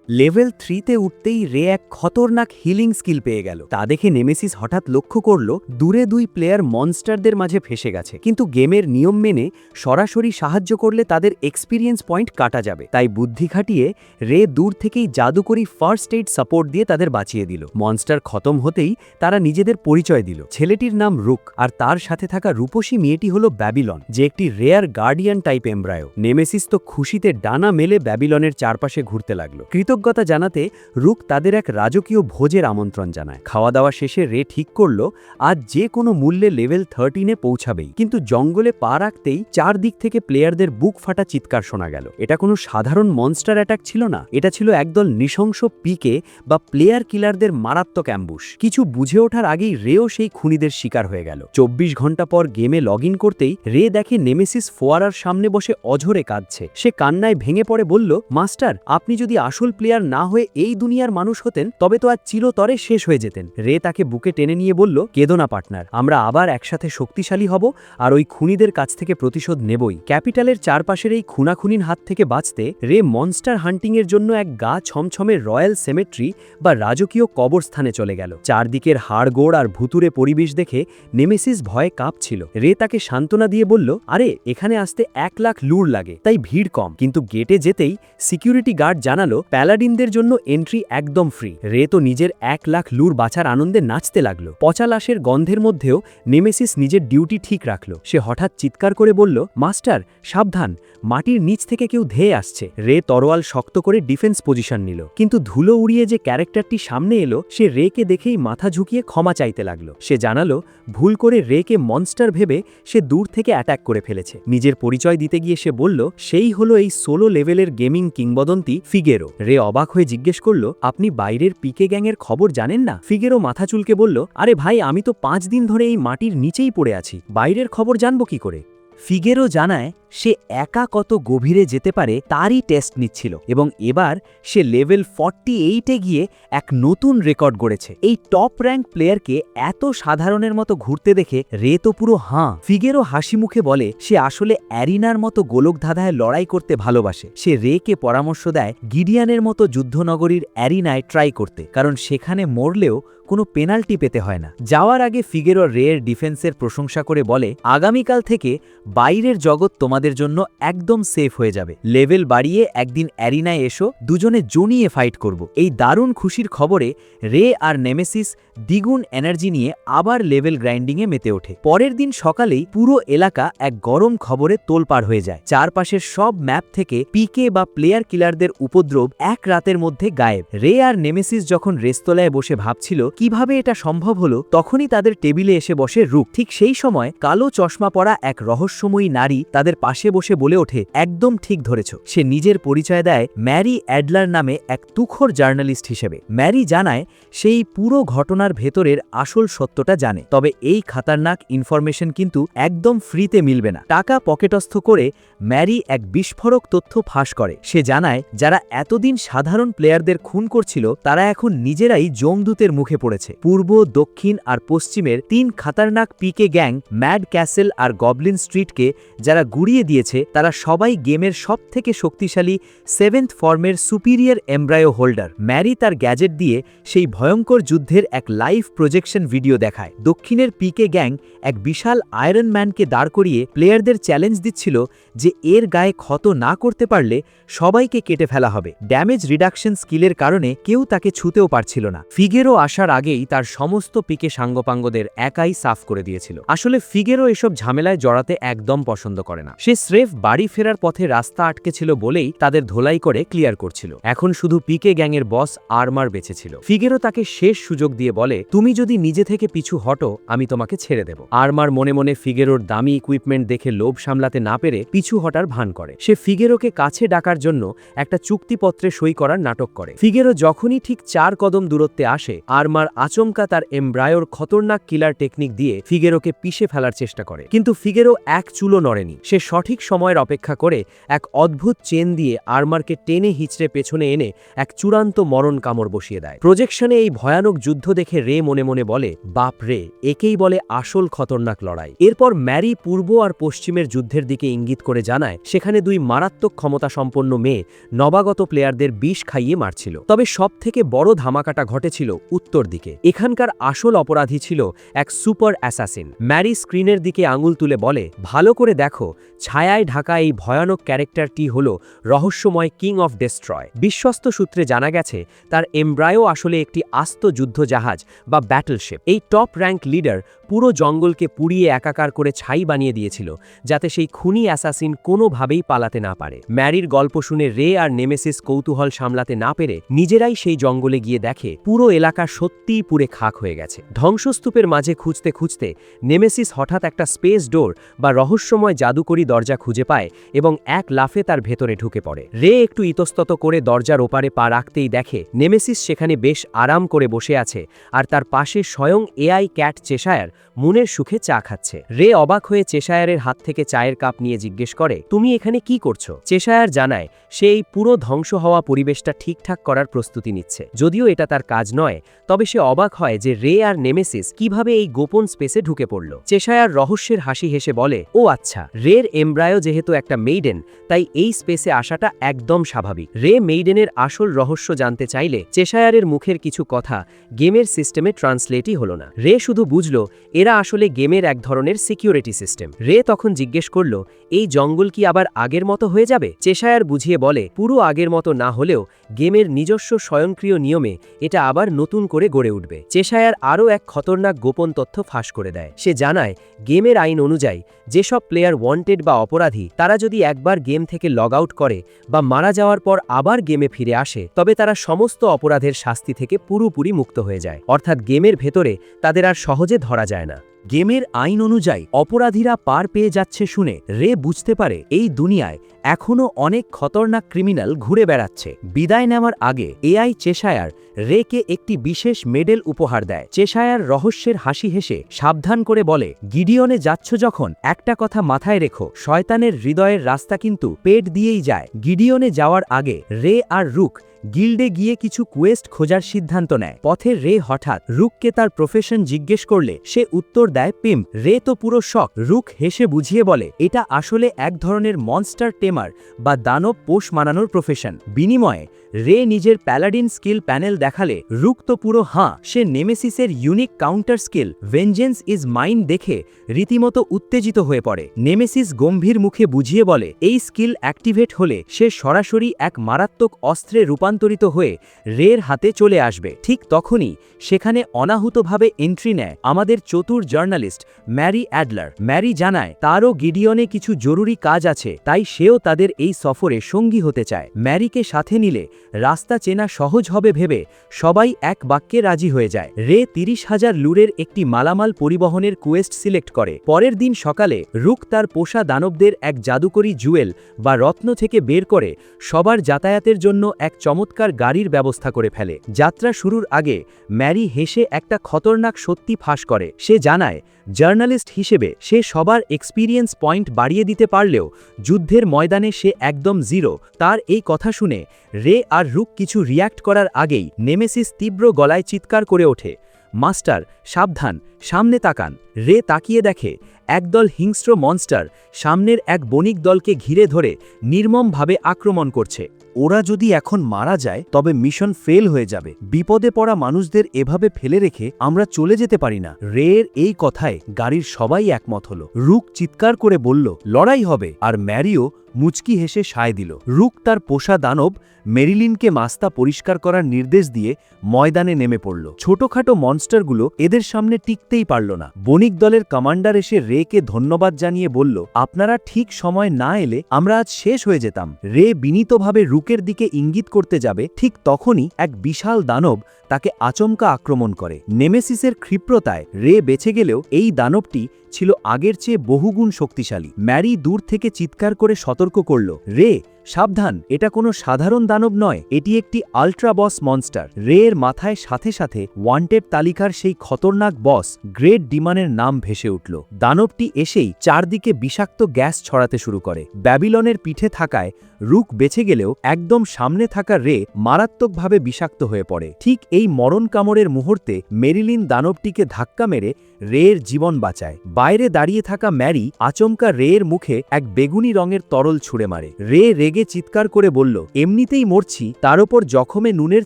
লেভেল 3তে উঠতেই রে এক খতরনাক হিলিং স্কিল পেয়ে গেল। তা দেখে নেমেসিস হঠাৎ লক্ষ্য করল দূরে 2 প্লেয়ার মনস্টারদের মাঝে ফেসে গেছে, কিন্তু গেমের নিয়ম মেনে সরাসরি সাহায্য করলে তাদের এক্সপিরিয়েন্স পয়েন্ট কাটা যাবে। তাই বুদ্ধি খাটিয়ে রে দূর থেকেই জাদুকরি ফার্স্ট এইড সাপোর্ট দিয়ে তাদের বাঁচিয়ে দিল। মনস্টার খতম হতেই তারা নিজেদের পরিচয় দিল। ছেলেটির নাম রুক, আর তার সাথে থাকা রূপসী মেয়েটি হল ব্যাবিলন, যে একটি rare guardian type embryo. Nemesis তো খুশিতে ডানা মেলে ব্যাবিলনের চারপাশে ঘুরতে লাগলো। কৃতজ্ঞতা জানাতে রুক তাদের এক রাজকীয় ভোজের আমন্ত্রণ জানায়। খাওয়া দাওয়া শেষে রে ঠিক করল আজ যে কোনো মূল্যে লেভেল 13-এ পৌঁছাবেই। কিন্তু জঙ্গলে পা রাখতেই চারদিক থেকে প্লেয়ারদের বুক ফাটা চিৎকার শোনা গেল। এটা কোনো সাধারণ মনস্টার অ্যাটাক ছিল না, এটা ছিল একদল নৃশংস পিকে বা প্লেয়ার কিলারদের মারাত্মক অ্যাম্বুশ। কিছু বুঝে ওঠার আগেই রেও সেই খুনিদের শিকার হয়ে গেল। 24 ঘন্টা পর গেমে লগ ইন করতেই রে দেখে নেমেসিস ফোয়ারার সামনে বসে অঝরে কাঁদছে। সে কান্নায় ভেঙে পড়ে বলল, মাস্টার, আপনি যদি আসল প্লেয়ার না হয়ে এই দুনিয়ার মানুষ হতেন তবে তো আজ চিরতরে শেষ হয়ে যেতেন। রে তাকে বুকে টেনে নিয়ে বলল, কেঁদো না পার্টনার, আমরা আবার একসাথে শক্তিশালী হব আর ওই খুনিদের কাছ থেকে প্রতিশোধ নেবই। ক্যাপিটালের চারপাশের এই খুনাখুনির হাত থেকে বাঁচতে রে মনস্টার হান্টিংয়ের জন্য এক গা ছমছমে রয়্যাল সেমেট্রি বা রাজকীয় কবরস্থানে চলে গেল। চারদিকের হাড়গোড় আর ভুতুরে পরিবেশ দেখে নেমেসিস ভয়ে কাঁপছিল। রে তাকে সান্ত্বনা দিয়ে বলল, আরে, এখানে আসতে 1 লাখ লুর লাগে, তাই ভিড় কম। কিন্তু গেটে যেতেই সিকিউরিটি গার্ড জানালো প্যালাডিনদের জন্য এন্ট্রি একদম ফ্রি। রে তো নিজের 1 লাখ লুর বাছার আনন্দে নাচতে লাগলো। পচা লাশের গন্ধের মধ্যেও নেমেসিস নিজের ডিউটি ঠিক রাখল। সে হঠাৎ চিৎকার করে বলল, মাস্টার, সাবধান, মাটির নিচ থেকে কেউ ধেয়ে আসছে। রে তরোয়াল শক্ত করে ডিফেন্স পজিশন নিল, কিন্তু ধুলো উড়িয়ে যে ক্যারেক্টারটি সামনে এলো সে রেকে দেখেই মাথা ঝুঁকিয়ে ক্ষমা চাইতে লাগলো। সে জানালো ভুল করে রেকে মনস্টার ভেবে সে দূর থেকে অ্যাটাক করে ফেলেছে। নিজের পরিচয় দিতে গিয়ে সে বলল, সেই হলো এই সোলো লেভেলের গেমিং কিংবদন্তি ফিগেরো। রে অবাক হয়ে জিজ্ঞেস করল, আপনি বাইরের পিকে গ্যাংয়ের খবর জানেন না? ফিগেরো মাথা চুলকে বলল, আরে ভাই, আমি তো 5 দিন ধরে এই মাটির নিচেই পড়ে আছি, বাইরের খবর জানবো কি করে? ফিগেরো জানায় সে একা কত গভীরে যেতে পারে তারই টেস্ট নিচ্ছিল, এবং এবার সে লেভেল 48-এ গিয়ে এক নতুন রেকর্ড গড়েছে। এই টপ র্যাঙ্ক প্লেয়ারকে এত সাধারণের মতো ঘুরতে দেখে রে তো পুরো হাঁ। ফিগেরো হাসি মুখে বলে সে আসলে অ্যারিনার মতো গোলকধাঁধায় লড়াই করতে ভালোবাসে। সে রেকে পরামর্শ দেয় গিডিয়ানের মতো যুদ্ধনগরীর অ্যারিনায় ট্রাই করতে, কারণ সেখানে মরলেও কোনো পেনাল্টি পেতে হয় না। যাওয়ার আগে ফিগেরো রের ডিফেন্সের প্রশংসা করে বলে, আগামীকাল থেকে বাইরের জগৎ তোমাদের জন্য একদম সেফ হয়ে যাবে। লেভেল বাড়িয়ে একদিন অ্যারিনায় এসো, দুজনে জনিয়ে ফাইট করব। এই দারুণ খুশির খবরে রে আর নেমেসিস দ্বিগুণ এনার্জি নিয়ে আবার লেভেল গ্রাইন্ডিংয়ে মেতে ওঠে। পরের দিন সকালেই পুরো এলাকা এক গরম খবরে তোলপাড় হয়ে যায়। চারপাশের সব ম্যাপ থেকে পিকে বা প্লেয়ার কিলারদের উপদ্রব এক রাতের মধ্যে গায়েব। রে আর নেমেসিস যখন রেস্তোরাঁয় বসে ভাবছিল কিভাবে এটা সম্ভব হলো, তখনই তাদের টেবিলে এসে বসে রুক। ঠিক সেই সময় কালো চশমা পরা এক রহস্যময়ী নারী তাদের পাশে বসে বলে ওঠে, একদম ঠিক ধরেছ। সে নিজের পরিচয় দেয় ম্যারি অ্যাডলার নামে এক তুখোর জার্নালিস্ট হিসেবে। ম্যারি জানায় সেই পুরো ঘটনার ভেতরের আসল সত্যটা জানে, তবে এই খাতারনাক ইনফরমেশন কিন্তু একদম ফ্রিতে মিলবে না। টাকা পকেটস্থ করে ম্যারি এক বিস্ফোরক তথ্য ফাঁস করে। সে জানায় যারা এতদিন সাধারণ প্লেয়ারদের খুন করছিল তারা এখন নিজেরাই যমদূতের মুখে পড়েছে। পূর্ব, দক্ষিণ আর পশ্চিমের 3 খাতারনাক পিকে গ্যাং ম্যাড ক্যাসেল আর গবলিন স্ট্রিটকে যারা গুড়িয়ে দিয়েছে তারা সবাই গেমের সবথেকে শক্তিশালী 7th ফর্মের সুপিরিয়র এমব্রায়ো হোল্ডার। ম্যারি তার গ্যাজেট দিয়ে সেই ভয়ঙ্কর যুদ্ধের এক লাইভ প্রজেকশন ভিডিও দেখায়। দক্ষিণের পিকে গ্যাং এক বিশাল আয়রন ম্যানকে দাঁড় করিয়ে প্লেয়ারদের চ্যালেঞ্জ দিচ্ছিল যে এর গায়ে ক্ষত না করতে পারলে সবাইকে কেটে ফেলা হবে। ড্যামেজ রিডাকশন স্কিলের কারণে কেউ তাকে ছুতেও পারছিল না। ফিগেরো আসার আগেই তার সমস্ত পিকে সাঙ্গপাঙ্গদের একাই সাফ করে দিয়েছিল। আসলে ফিগেরো এসব ঝামেলায় জড়াতে একদম পছন্দ করে না। সে স্রেফ বাড়ি ফেরার পথে রাস্তা আটকে ছিল বলেই তাদের ধোলাই করে ক্লিয়ার করছিল। এখন শুধু পিকে গ্যাংয়ের বস আর্মার বেঁচে ছিল। ফিগেরো তাকে শেষ সুযোগ দিয়ে বলে, তুমি যদি নিজে থেকে পিছু হটো আমি তোমাকে ছেড়ে দেব। আর্মার মনে মনে ফিগেরোর দামি ইকুইপমেন্ট দেখে লোভ সামলাতে না পেরে পিছু হটার ভান করে। সে ফিগেরোকে কাছে ডাকার জন্য একটা চুক্তিপত্রে সই করার নাটক করে। ফিগেরো যখনই ঠিক 4 কদম দূরত্বে আসে, আর্মার আচমকা তার এমব্রায়োর খতরনাক কিলার টেকনিক দিয়ে ফিগেরোকে পিষে ফেলার চেষ্টা করে। কিন্তু ফিগেরো এক চুলো নড়েনি। সে সঠিক সময়ের অপেক্ষা করে এক অদ্ভুত চেন দিয়ে আর্মারকে টেনে হিচড়ে পেছনে এনে এক চূড়ান্ত মরণ কামড় বসিয়ে দেয়। প্রজেকশনে এই ভয়ানক যুদ্ধ দেখে রে মনে মনে বলে, বাপ রে, একেই বলে আসল খতরনাক লড়াই। এরপর ম্যারি পূর্ব আর পশ্চিমের যুদ্ধের দিকে ইঙ্গিত করে জানায় সেখানে 2 মারাত্মক ক্ষমতা সম্পন্ন মেয়ে নবাগত প্লেয়ারদের বিষ খাইয়ে মারছিল। তবে সবথেকে বড় ধামাকাটা ঘটেছিল উত্তর দিকে। এখানকার আসল অপরাধী ছিল এক সুপার অ্যাসাসিন। ম্যারি স্ক্রিনের দিকে আঙুল তুলে বলে, ভালো করে দেখো, ছায়ায় ঢাকা এই ভয়ানক ক্যারেক্টারটি হল রহস্যময় কিং অফ ডেস্ট্রয়। বিশ্বস্ত সূত্রে জানা গেছে তার এমব্রায়ো আসলে একটি আস্ত যুদ্ধ জাহাজ বা ব্যাটলশিপ। এই টপ র্যাঙ্ক লিডার পুরো জঙ্গলকে পুড়িয়ে একাকার করে ছাই বানিয়ে দিয়েছিল যাতে সেই খুনি অ্যাসাসিন কোনোভাবেই পালাতে না পারে। ম্যারির গল্প শুনে রে আর নেমেসিস কৌতূহল সামলাতে না পেরে নিজেরাই সেই জঙ্গলে গিয়ে দেখে পুরো এলাকা সত্যিই পুড়ে খাক হয়ে গেছে। ধ্বংসস্তূপের মাঝে খুঁজতে খুঁজতে নেমেসিস হঠাৎ একটা স্পেস ডোর বা রহস্যময় জাদুকরি দরজা খুঁজে পায় এবং এক লাফে তার ভেতরে ঢুকে পড়ে। রে একটু ইতস্তত করে দরজার ওপারে পা রাখতেই দেখে নেমেসিস সেখানে বেশ আরাম করে বসে আছে আর তার পাশে স্বয়ং এআই ক্যাট চেশায়ার মনের সুখে চা খাচ্ছে। রে অবাক হয়ে চেশায়ারের হাত থেকে চায়ের কাপ নিয়ে জিজ্ঞেস করে, তুমি এখানে কি করছো? চেশায়ার জানায় সে এই পুরো ধ্বংস হওয়া পরিবেশটা ঠিকঠাক করার প্রস্তুতি নিচ্ছে। যদিও এটা তার কাজ নয়, তবে সে অবাক হয় যে রে আর নেমেসিস কিভাবে এই গোপন স্পেসে ঢুকে পড়ল। চেশায়ার রহস্যের হাসি হেসে বলে, ও আচ্ছা, রের এমব্রায়ো যেহেতু একটা মেইডেন, তাই এই স্পেসে আসাটা একদম স্বাভাবিক। রে মেইডেনের আসল রহস্য জানতে চাইলে চেশায়ারের মুখের কিছু কথা গেমের সিস্টেমে ট্রান্সলেটই হলো না। রে শুধু বুঝল এরা আসলে গেমের এক ধরনের সিকিউরিটি সিস্টেম। রে তখন জিজ্ঞেস করল, এই জঙ্গল কি আবার আগের মতো হয়ে যাবে? চেশায়ার বুঝিয়ে বলে, পুরো আগের মতো না হলেও গেমের নিজস্ব স্বয়ংক্রিয় নিয়মে এটা আবার নতুন করে গড়ে উঠবে। চেশায়ার আরও এক খতরনাক গোপন তথ্য ফাঁস করে দেয়। সে জানায় গেমের আইন অনুযায়ী যেসব প্লেয়ার ওয়ান্টেড বা অপরাধী তারা যদি একবার গেম থেকে লগ আউট করে বা মারা যাওয়ার পর আবার গেমে ফিরে আসে, তবে তারা সমস্ত অপরাধের শাস্তি থেকে পুরোপুরি মুক্ত হয়ে যায়। অর্থাৎ গেমের ভেতরে তাদের আর সহজে ধরা যায় না। গেমের আইন অনুযায়ী অপরাধীরা পার পেয়ে যাচ্ছে শুনে রে বুঝতে পারে এই দুনিয়ায় এখনও অনেক খতরনাক ক্রিমিনাল ঘুরে বেড়াচ্ছে। বিদায় নেওয়ার আগে এআই চেশায়ার রেকে একটি বিশেষ মেডেল উপহার দেয়। চেশায়ার রহস্যের হাসি হেসে সাবধান করে বলে, গিডিয়নে যাচ্ছ যখন একটা কথা মাথায় রেখো, শয়তানের হৃদয়ের রাস্তা কিন্তু পেট দিয়েই যায়। গিডিয়নে যাওয়ার আগে রে আর রুক গিল্ডে গিয়ে কিছু কোয়েস্ট খোঁজার সিদ্ধান্ত নেয়। পথে রে হঠাৎ রুককে তার প্রফেশন জিজ্ঞেস করলে সে উত্তর দেয় পিম্প। রে তো পুরো শক। রুক হেসে বুঝিয়ে বলে এটা আসলে এক ধরনের মনস্টার টেমার বা দানব পোষ মানানোর প্রফেশন। বিনিময়ে রে নিজের প্যালাডিন স্কিল প্যানেল দেখালে রুক তো পুরো হাঁ। সে নেমেসিসের unique counter skill vengeance is mine দেখে রীতিমতো উত্তেজিত হয়ে পড়ে। নেমেসিস গম্ভীর মুখে বুঝিয়ে বলে এই স্কিল অ্যাক্টিভেট হলে সে সরাসরি এক মারাত্মক অস্ত্রে রূপান্তরিত হয়ে রের হাতে চলে আসবে। ঠিক তখনই সেখানে অনাহুতভাবে এন্ট্রি নেয় আমাদের চতুর জার্নালিস্ট ম্যারি অ্যাডলার। ম্যারি জানায় তারও গিডিয়নে কিছু জরুরি কাজ আছে, তাই সেও তাদের এই সফরে সঙ্গী হতে চায়। ম্যারিকে সাথে নিলে রাস্তা চেনা সহজ হবে ভেবে সবাই এক বাক্যে রাজি হয়ে যায়। রে 30,000 লুরের একটি মালামাল পরিবহনের কোয়েস্ট সিলেক্ট করে। পরের দিন সকালে রুক তার পোষা দানবদের এক জাদুকরী জুয়েল বা রত্ন থেকে বের করে সবার যাতায়াতের জন্য এক চমৎকার গাড়ির ব্যবস্থা করে ফেলে। যাত্রা শুরুর আগে ম্যারি হেসে একটা খতরনাক সত্যি ফাঁস করে। সে জানায় জার্নালিস্ট হিসেবে সে সবার এক্সপিরিয়েন্স পয়েন্ট বাড়িয়ে দিতে পারলেও যুদ্ধের ময়দানে সে একদম জিরো। তার এই কথা শুনে রে আর রুক কিছু রিয়্যাক্ট করার আগেই নেমেসিস তীব্র গলায় চিৎকার করে ওঠে, মাস্টার সাবধান, সামনে তাকান। রে তাকিয়ে দেখে একদল হিংস্র মনস্টার সামনের এক বণিক দলকে ঘিরে ধরে নির্মমভাবে আক্রমণ করছে। ওরা যদি এখন মারা যায় তবে মিশন ফেল হয়ে যাবে। বিপদে পড়া মানুষদের এভাবে ফেলে রেখে আমরা চলে যেতে পারি না। রের এই কথায় গাড়ির সবাই একমত হলো। রুক চিৎকার করে বলল লড়াই হবে, আর ম্যারিও মুচকি হেসে সায় দিল। রুক তার পোষা দানব মেরিলিনকে মাস্তা পরিষ্কার করার নির্দেশ দিয়ে ময়দানে নেমে পড়ল। ছোটখাটো মনস্টারগুলো এদের সামনে টিকতেই পারল না। বণিক দলের কমান্ডার এসে রেকে ধন্যবাদ জানিয়ে বলল, আপনারা ঠিক সময় না এলে আমরা আজ শেষ হয়ে যেতাম। রে বিনীতভাবে রুকের দিকে ইঙ্গিত করতে যাবে, ঠিক তখনই এক বিশাল দানব তাকে আচমকা আক্রমণ করে। নেমেসিসের ক্ষিপ্রতায় রে বেঁচে গেলেও এই দানবটি ছিল আগের চেয়ে বহুগুণ শক্তিশালী। ম্যারি দূর থেকে চিৎকার করে সতর্ক করল, রে সাবধান, এটা কোনো সাধারণ দানব নয়, এটি একটি আল্ট্রা বস মনস্টার। রে এর মাথায় সাথে সাথে ওয়ান্টেড তালিকার সেই খতরনাক বস গ্রেট ডিমানের নাম ভেসে উঠল। দানবটি এসেই চারদিকে বিষাক্ত গ্যাস ছড়াতে শুরু করে। ব্যাবিলনের পিঠে থাকায় রুক বেঁচে গেলেও একদম সামনে থাকা রে মারাত্মকভাবে বিষাক্ত হয়ে পড়ে। ঠিক এই মরণ কামড়ের মুহূর্তে মেরিলিন দানবটিকে ধাক্কা মেরে রের জীবন বাঁচায়। বাইরে দাঁড়িয়ে থাকা ম্যারি আচমকা রের মুখে এক বেগুনি রঙের তরল ছুঁড়ে মারে। রে রেগে চিৎকার করে বলল, এমনিতেই মরছি, তার ওপর জখমে নুনের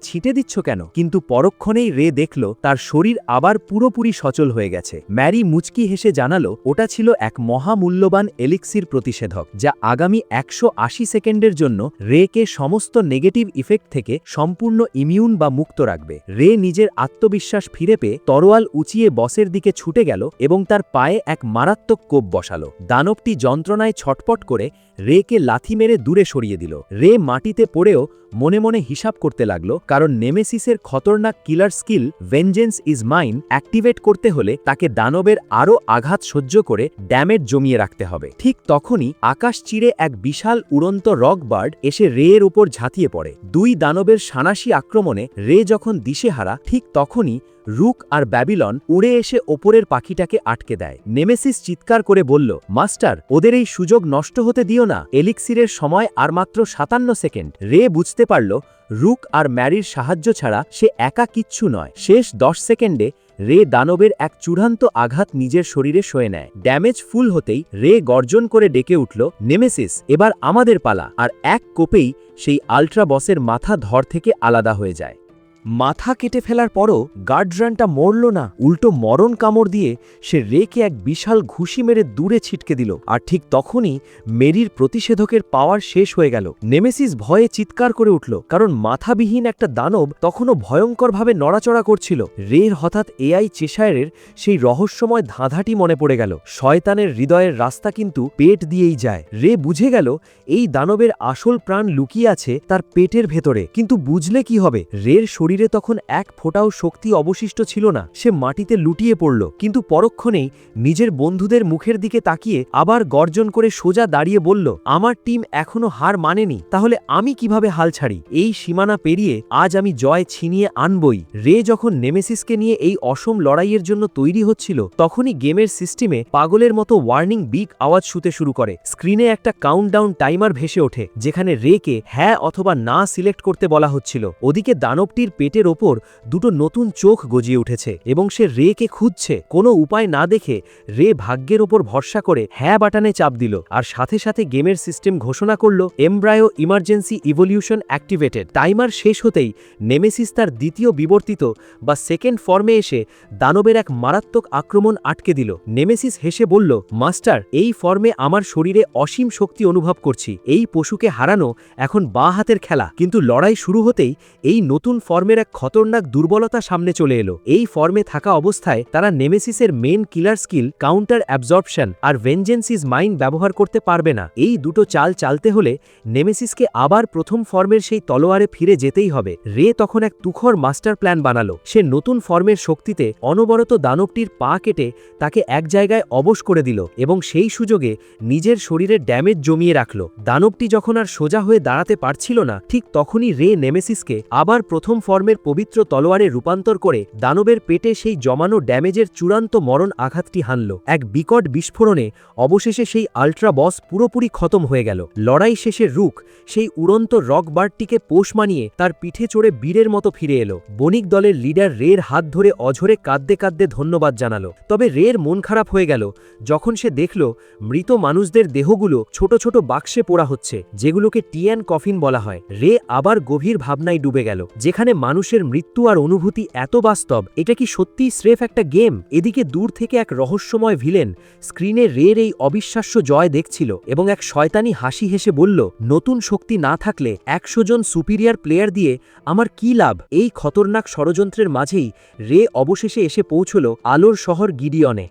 ছিটে দিচ্ছ কেন? কিন্তু পরক্ষণেই রে দেখল তার শরীর আবার পুরোপুরি সচল হয়ে গেছে। ম্যারি মুচকি হেসে জানালো ওটা ছিল এক মহামূল্যবান এলিক্সির প্রতিষেধক, যা আগামী 180 সেকেন্ডের জন্য রেকে সমস্ত নেগেটিভ ইফেক্ট থেকে সম্পূর্ণ ইমিউন বা মুক্ত রাখবে। রে নিজের আত্মবিশ্বাস ফিরে পেয়ে তরোয়াল উঁচিয়ে বসের দিকে ছুটে গেল এবং তার পায়ে এক মারাত্মক কোপ বসালো। দানবটি যন্ত্রণায় ছটপট করে রেকে লাথি মেরে দূরে সরিয়ে দিল। রে মাটিতে পড়েও মনে মনে হিসাব করতে লাগলো, কারণ নেমেসিসের খতরনাক killer skill vengeance is mine activate করতে হলে তাকে দানবের আরও আঘাত সহ্য করে ড্যামেজ জমিয়ে রাখতে হবে। ঠিক তখনই আকাশ চিরে এক বিশাল উড়ন্ত রক বার্ড এসে রে এর উপর ঝাঁপিয়ে পড়ে। দুই দানবের সানাসি আক্রমণে রে যখন দিশেহারা, ঠিক তখনই রুক আর ব্যাবিলন উড়ে এসে ওপরের পাখিটাকে আটকে দেয়। নেমেসিস চিৎকার করে বলল, মাস্টার ওদের এই সুযোগ নষ্ট হতে দিও না, এলিক্সিরের সময় আর মাত্র 57 সেকেন্ড। রে বুঝতে পারল রুক আর ম্যারির সাহায্য ছাড়া সে একা কিচ্ছু নয়। শেষ 10 সেকেন্ডে রে দানবের এক চূড়ান্ত আঘাত নিজের শরীরে সয়ে নেয়। ড্যামেজ ফুল হতেই রে গর্জন করে ডেকে উঠল, নেমেসিস এবার আমাদের পালা, আর এক কোপেই সেই আল্ট্রা বসের মাথা ধর থেকে আলাদা হয়ে যায়। মাথা কেটে ফেলার পরও গার্ডরানটা মরল না, উল্টো মরণ কামড় দিয়ে সে রেকে এক বিশাল ঘুষি মেরে দূরে ছিটকে দিল। আর ঠিক তখনই মেরির প্রতিষেধকের পাওয়ার শেষ হয়ে গেল। নেমেসিস ভয়ে চিৎকার করে উঠল, কারণ মাথাবিহীন একটা দানব তখনও ভয়ঙ্করভাবে নড়াচড়া করছিল। রের হঠাৎ এআই চেশায়ারের সেই রহস্যময় ধাঁধাটি মনে পড়ে গেল, শয়তানের হৃদয়ের রাস্তা কিন্তু পেট দিয়েই যায়। রে বুঝে গেল এই দানবের আসল প্রাণ লুকিয়ে আছে তার পেটের ভেতরে। কিন্তু বুঝলে কি হবে? রের শরীরে তখন এক ফোঁটাও শক্তি অবশিষ্ট ছিল না। সে মাটিতে লুটিয়ে পড়ল, কিন্তু পরক্ষণেই নিজের বন্ধুদের মুখের দিকে তাকিয়ে আবার গর্জন করে সোজা দাঁড়িয়ে বলল, আমার টিম এখনো হার মানেনি, তাহলে আমি কিভাবে হাল ছাড়ি? এই সীমানা পেরিয়ে আজ আমি জয় ছিনিয়ে আনবই। রে যখন নেমেসিসকে নিয়ে এই অসম লড়াইয়ের জন্য তৈরি হচ্ছিল, তখনই গেমের সিস্টেমে পাগলের মতো ওয়ার্নিং বিগ আওয়াজ শুতে শুরু করে। স্ক্রিনে একটা কাউন্টডাউন টাইমার ভেসে ওঠে, যেখানে রেকে হ্যাঁ অথবা না সিলেক্ট করতে বলা হচ্ছিল। ওদিকে দানবটির পেটের ওপর দুটো নতুন চোখ গজিয়ে উঠেছে এবং সে রেকে খুঁজছে। কোনো উপায় না দেখে রে ভাগ্যের ওপর ভরসা করে হ্যাঁ বাটনে চাপ দিল, আর সাথে সাথে গেমের সিস্টেম ঘোষণা করল embryo emergency evolution activated. Timer শেষ হতেই নেমেসিস তার দ্বিতীয় বিবর্তিত বা সেকেন্ড ফর্মে এসে দানবের এক মারাত্মক আক্রমণ আটকে দিল। নেমেসিস হেসে বলল, মাস্টার, এই ফর্মে আমার শরীরে অসীম শক্তি অনুভব করছি। এই পশুকে হারানো এখন বাঁ হাতের খেলা। কিন্তু লড়াই শুরু হতেই এই নতুন ফর্মের এক খতরনাক দুর্বলতা সামনে চলে এলো। এই ফর্মে থাকা অবস্থায় তারা নেমেসিসের main killer skill counter absorption আর ভেঞ্জেন্স ইজ মাইন্ড ব্যবহার করতে পারবে না। এই দুটো চাল চালতে হলে নেমেসিসকে আবার প্রথম ফর্মের সেই তলোয়ারে ফিরে যেতেই হবে। রে তখন এক তুখর মাস্টার প্ল্যান বানালো। সে নতুন ফর্মের শক্তিতে অনবরত দানবটির পা কেটে তাকে এক জায়গায় অবশ করে দিল এবং সেই সুযোগে নিজের শরীরে ড্যামেজ জমিয়ে রাখল। দানবটি যখন আর সোজা হয়ে দাঁড়াতে পারছিল না, ঠিক তখনই রে নেমেসিসকে আবার প্রথম ফর্মের পবিত্র তলোয়ারে রূপান্তর করে দানবের পেটে সেই জমানো ড্যামেজের চূড়ান্ত মরণ আঘাতটি হানল। এক বিকট বিস্ফোরণে অবশেষে সেই আল্ট্রা বস পুরোপুরি খতম হয়ে গেল। লড়াই শেষে রুক সেই উড়ন্ত রক বার্ডটিকে পোষ মানিয়ে তার পিঠে চড়ে বীরের মতো ফিরে এলো। বণিক দলের লিডার রের হাত ধরে অঝরে কাঁদতে কাঁদতে ধন্যবাদ জানালো। তবে রের মন খারাপ হয়ে গেল যখন সে দেখল মৃত মানুষদের দেহগুলো ছোট ছোট বাক্সে পোড়া হচ্ছে, যেগুলোকে টিয়ান কফিন বলা হয়। রে আবার গভীর ভাবনায় ডুবে গেল। যেখানে মানুষের মৃত্যু আর অনুভূতি এত বাস্তব, এটা কি সত্যিই স্রেফ একটা গেম? এদিকে দূর থেকে এক রহস্যময় ভিলেন স্ক্রিনে রের এই অবিশ্বাস্য জয় দেখছিল এবং এক শয়তানি হাসি হেসে বলল, নতুন শক্তি না থাকলে 100 জন সুপিরিয়র প্লেয়ার দিয়ে আমার কি লাভ? এই খতরনাক ষড়যন্ত্রের মাঝেই রে অবশেষে এসে পৌঁছল আলোর শহর গিডিয়নে।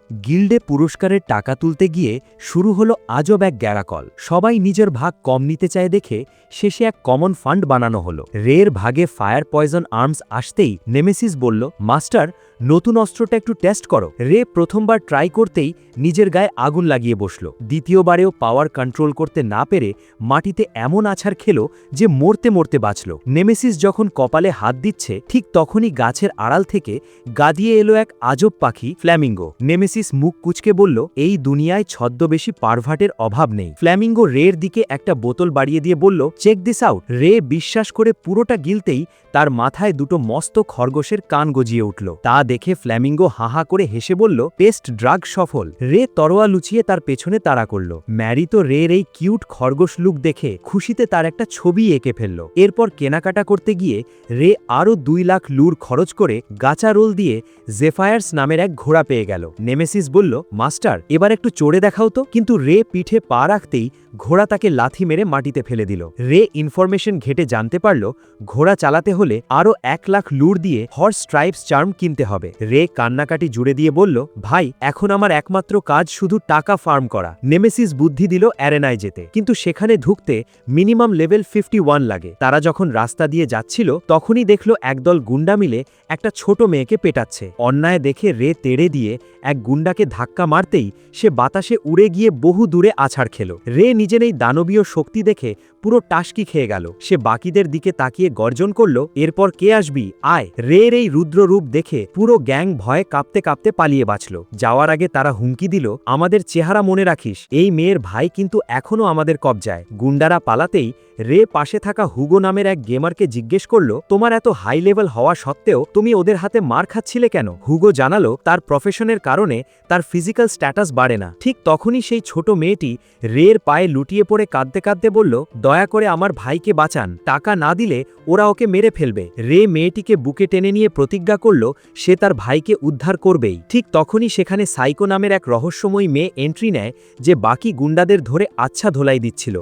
গিল্ডে পুরস্কারের টাকা তুলতে গিয়ে শুরু হলো আজব এক গ্যারাকল। সবাই নিজের ভাগ কম নিতে চায় দেখে শেষে এক কমন ফান্ড বানানো হলো। রের ভাগে ফায়ার পয়জন আর্মস আসতেই নেমেসিস বলল, মাস্টার, নতুন অস্ত্রটা একটু টেস্ট করো। রে প্রথমবার ট্রাই করতেই নিজের গায়ে আগুন লাগিয়ে বসল। দ্বিতীয়বারেও পাওয়ার কন্ট্রোল করতে না পেরে মাটিতে এমন আছাড় খেল যে মরতে মরতে বাঁচল। নেমেসিস যখন কপালে হাত দিচ্ছে, ঠিক তখনই গাছের আড়াল থেকে গাদিয়ে এলো এক আজব পাখি, ফ্ল্যামিঙ্গো। নেমেসিস মুখ কুচকে বলল, এই দুনিয়ায় ছদ্মবেশী পারভাটের অভাব নেই। ফ্ল্যামিঙ্গো রের দিকে একটা বোতল বাড়িয়ে দিয়ে বলল, চেক দিস আউট। রে বিশ্বাস করে পুরোটা গিলতেই তার মাথায় দুটো মস্ত খরগোশের কান গজিয়ে উঠল। তা দেখে ফ্ল্যামিঙ্গো হাহা করে হেসে বলল, পেস্ট ড্রাগ সফল। রে তরোয়া লুচিয়ে তার পেছনে তাড়া করল। ম্যারি তো রের এই কিউট খরগোশ লুক দেখে খুশিতে তার একটা ছবি এঁকে ফেলল। এরপর কেনাকাটা করতে গিয়ে রে আরও 2 লাখ লুর খরচ করে গাচা রোল দিয়ে জেফায়ার্স নামের এক ঘোড়া পেয়ে গেল। নেমেসিস বলল, মাস্টার, এবার একটু চড়ে দেখাও তো। কিন্তু রে পিঠে পা রাখতেই ঘোড়া তাকে লাথি মেরে মাটিতে ফেলে দিল। রে ইনফরমেশন ঘেটে জানতে পারল ঘোড়া চালাতে হলে আরও 1 লাখ লুর দিয়ে হর্স স্ট্রাইপস চার্ম কিনতে হবে। রে কান্নাকাটি জুড়ে দিয়ে বলল, ভাই, এখন আমার একমাত্র কাজ শুধু টাকা ফার্ম করা। নেমেসিস বুদ্ধি দিল অ্যারেনায় যেতে, কিন্তু সেখানে ঢুকতে মিনিমাম লেভেল 51 লাগে। তারা যখন রাস্তা দিয়ে যাচ্ছিল তখনই দেখল একদল গুন্ডা মিলে একটা ছোট মেয়েকে পেটাচ্ছে। অন্যায় দেখে রে তেড়ে দিয়ে এক গুন্ডাকে ধাক্কা মারতেই সে বাতাসে উড়ে গিয়ে বহু দূরে আছাড় খেল। রে নিজের এই দানবীয় শক্তি দেখে পুরো টাসকি খেয়ে গেল। সে বাকিদের দিকে তাকিয়ে গর্জন করল, এরপর কে আসবি, আয়। রের এই রুদ্র রূপ দেখে পুরো গ্যাং ভয়ে কাঁপতে কাঁপতে পালিয়ে বাঁচল। যাওয়ার আগে তারা হুমকি দিল, আমাদের চেহারা মনে রাখিস, এই মেয়ের ভাই কিন্তু এখনও আমাদের কবজায়। গুন্ডারা পালাতেই রে পাশে থাকা হুগো নামের এক গেমারকে জিজ্ঞেস করল, তোমার এত হাই লেভেল হওয়া সত্ত্বেও তুমি ওদের হাতে মার খাচ্ছিলে কেন? হুগো জানালো তার প্রফেশনের কারণে তার ফিজিক্যাল স্ট্যাটাস বাড়ে না। ঠিক তখনই সেই ছোট মেয়েটি রের পায়ে লুটিয়ে পড়ে কাঁদতে কাঁদতে বলল, দয়া করে আমার ভাইকে বাঁচান, টাকা না দিলে ওরা ওকে মেরে ফেলবে। রে মেয়েটিকে বুকে টেনে নিয়ে প্রতিজ্ঞা করল সে তার ভাইকে উদ্ধার করবেই। ঠিক তখনই সেখানে সাইকো নামের এক রহস্যময়ী মেয়ে এন্ট্রি নেয়, যে বাকি গুন্ডাদের ধরে আচ্ছা ধোলাই দিচ্ছিল।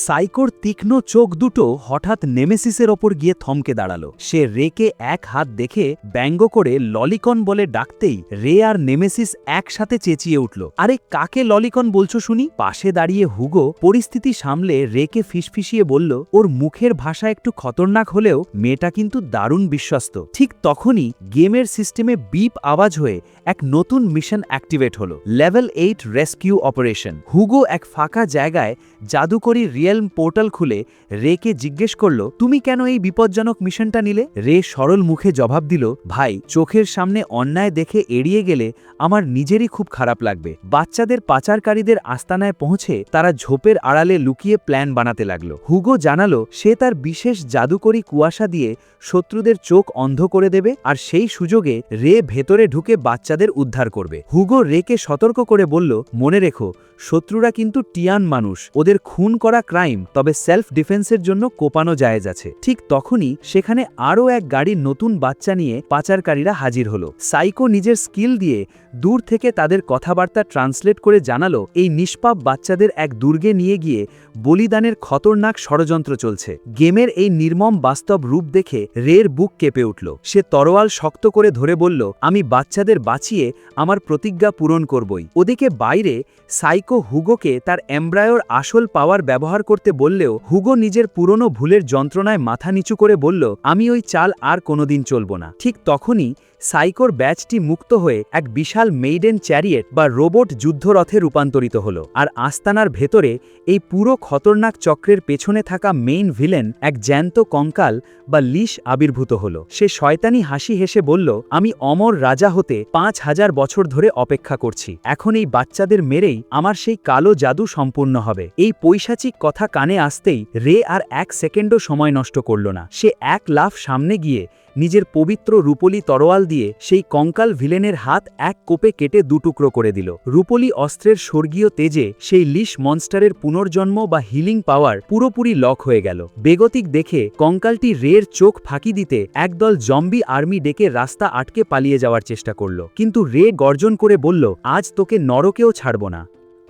সাইকোর তীক্ষ্ণ চোখ দুটো হঠাৎ নেমেসিসের ওপর গিয়ে থমকে দাঁড়ালো। সে রেকে এক হাত দেখে ব্যঙ্গ করে ললিকন বলে ডাকতেই রে আর নেমেসিস একসাথে চেঁচিয়ে উঠল, আরে কাকে ললিকন বলছো শুনি? পাশে দাঁড়িয়ে হুগো পরিস্থিতি সামলে রেকে ফিসফিসিয়ে বলল, ওর মুখের ভাষা একটু খতরনাক হলেও মেয়েটা কিন্তু দারুণ বিশ্বস্ত। ঠিক তখনই গেমের সিস্টেমে বিপ আওয়াজ হয়ে এক নতুন মিশন অ্যাক্টিভেট হলো, লেভেল 8 রেস্কিউ অপারেশন। হুগো এক ফাঁকা জায়গায় জাদুকরী রিয়েলম পোর্টাল খুলে রেকে জিজ্ঞেস করল, তুমি কেন এই বিপজ্জনক মিশনটা নিলে? রে সরল মুখে জবাব দিল, ভাই, চোখের সামনে অন্যায় দেখে এড়িয়ে গেলে আমার নিজেরই খুব খারাপ লাগবে। বাচ্চাদের পাচারকারীদের আস্তানায় পৌঁছে তারা ঝোপের আড়ালে লুকিয়ে প্ল্যান বানাতে লাগল। হুগো জানালো সে তার বিশেষ জাদুকরী কুয়াশা দিয়ে শত্রুদের চোখ অন্ধ করে দেবে, আর সেই সুযোগে রে ভেতরে ঢুকে বাচ্চাদের উদ্ধার করবে। হুগো রেকে সতর্ক করে বলল, মনে রেখো, শত্রুরা কিন্তু টিয়ান মানুষ, ওদের খুন করা ক্রাইম, তবে সেলফ ডিফেন্সের জন্য কোপানো জায়েজ আছে। ঠিক তখনই সেখানে আরও এক গাড়ির নতুন বাচ্চা নিয়ে পাচারকারীরা হাজির হলো। সাইকো নিজের স্কিল দিয়ে দূর থেকে তাদের কথাবার্তা ট্রান্সলেট করে জানালো এই নিষ্পাপ বাচ্চাদের এক দুর্গে নিয়ে গিয়ে বলিদানের খতরনাক ষড়যন্ত্র চলছে। গেমের এই নির্মম বাস্তব রূপ দেখে রের বুক কেঁপে উঠল। সে তরোয়াল শক্ত করে ধরে বলল, আমি বাচ্চাদের বাঁচিয়ে আমার প্রতিজ্ঞা পূরণ করবই। ওদিকে বাইরে সাইকো হুগোকে তার এমব্রায়োর আসল পাওয়ার ব্যবহার করতে বললেও হুগো নিজের পুরনো ভুলের যন্ত্রণায় মাথা নিচু করে বলল, আমি ওই চাল আর কোনোদিন চলব না। ঠিক তখনই সাইকোর ব্যাচটি মুক্ত হয়ে এক বিশাল মেইডেন চ্যারিয়েট বা রোবট যুদ্ধরথে রূপান্তরিত হল। আর আস্তানার ভেতরে এই পুরো খতরনাক চক্রের পেছনে থাকা মেইন ভিলেন এক জ্যান্ত কঙ্কাল বা লিশ আবির্ভূত হল। সে শয়তানি হাসি হেসে বলল, আমি অমর রাজা হতে 5000 বছর ধরে অপেক্ষা করছি। এখন এই বাচ্চাদের মেরেই আমার সেই কালো জাদু সম্পূর্ণ হবে। এই পৈশাচিক কথা কানে আসতেই রে আর 1 সেকেন্ডও সময় নষ্ট করল না। সে এক লাফ সামনে গিয়ে নিজের পবিত্র রূপলি তরোয়াল দিয়ে সেই কঙ্কাল ভিলেনের হাত এক কোপে কেটে দুটুকরো করে দিল। রূপলি অস্ত্রের স্বর্গীয় তেজে সেই লিশ মনস্টারের পুনর্জন্ম বা হিলিং পাওয়ার পুরোপুরি লক হয়ে গেল। বেগতিক দেখে কঙ্কালটি রের চোখ ফাঁকি দিতে একদল জম্বি আর্মি ডেকে রাস্তা আটকে পালিয়ে যাওয়ার চেষ্টা করল, কিন্তু রে গর্জন করে বলল, আজ তোকে নরকেও ছাড়ব না।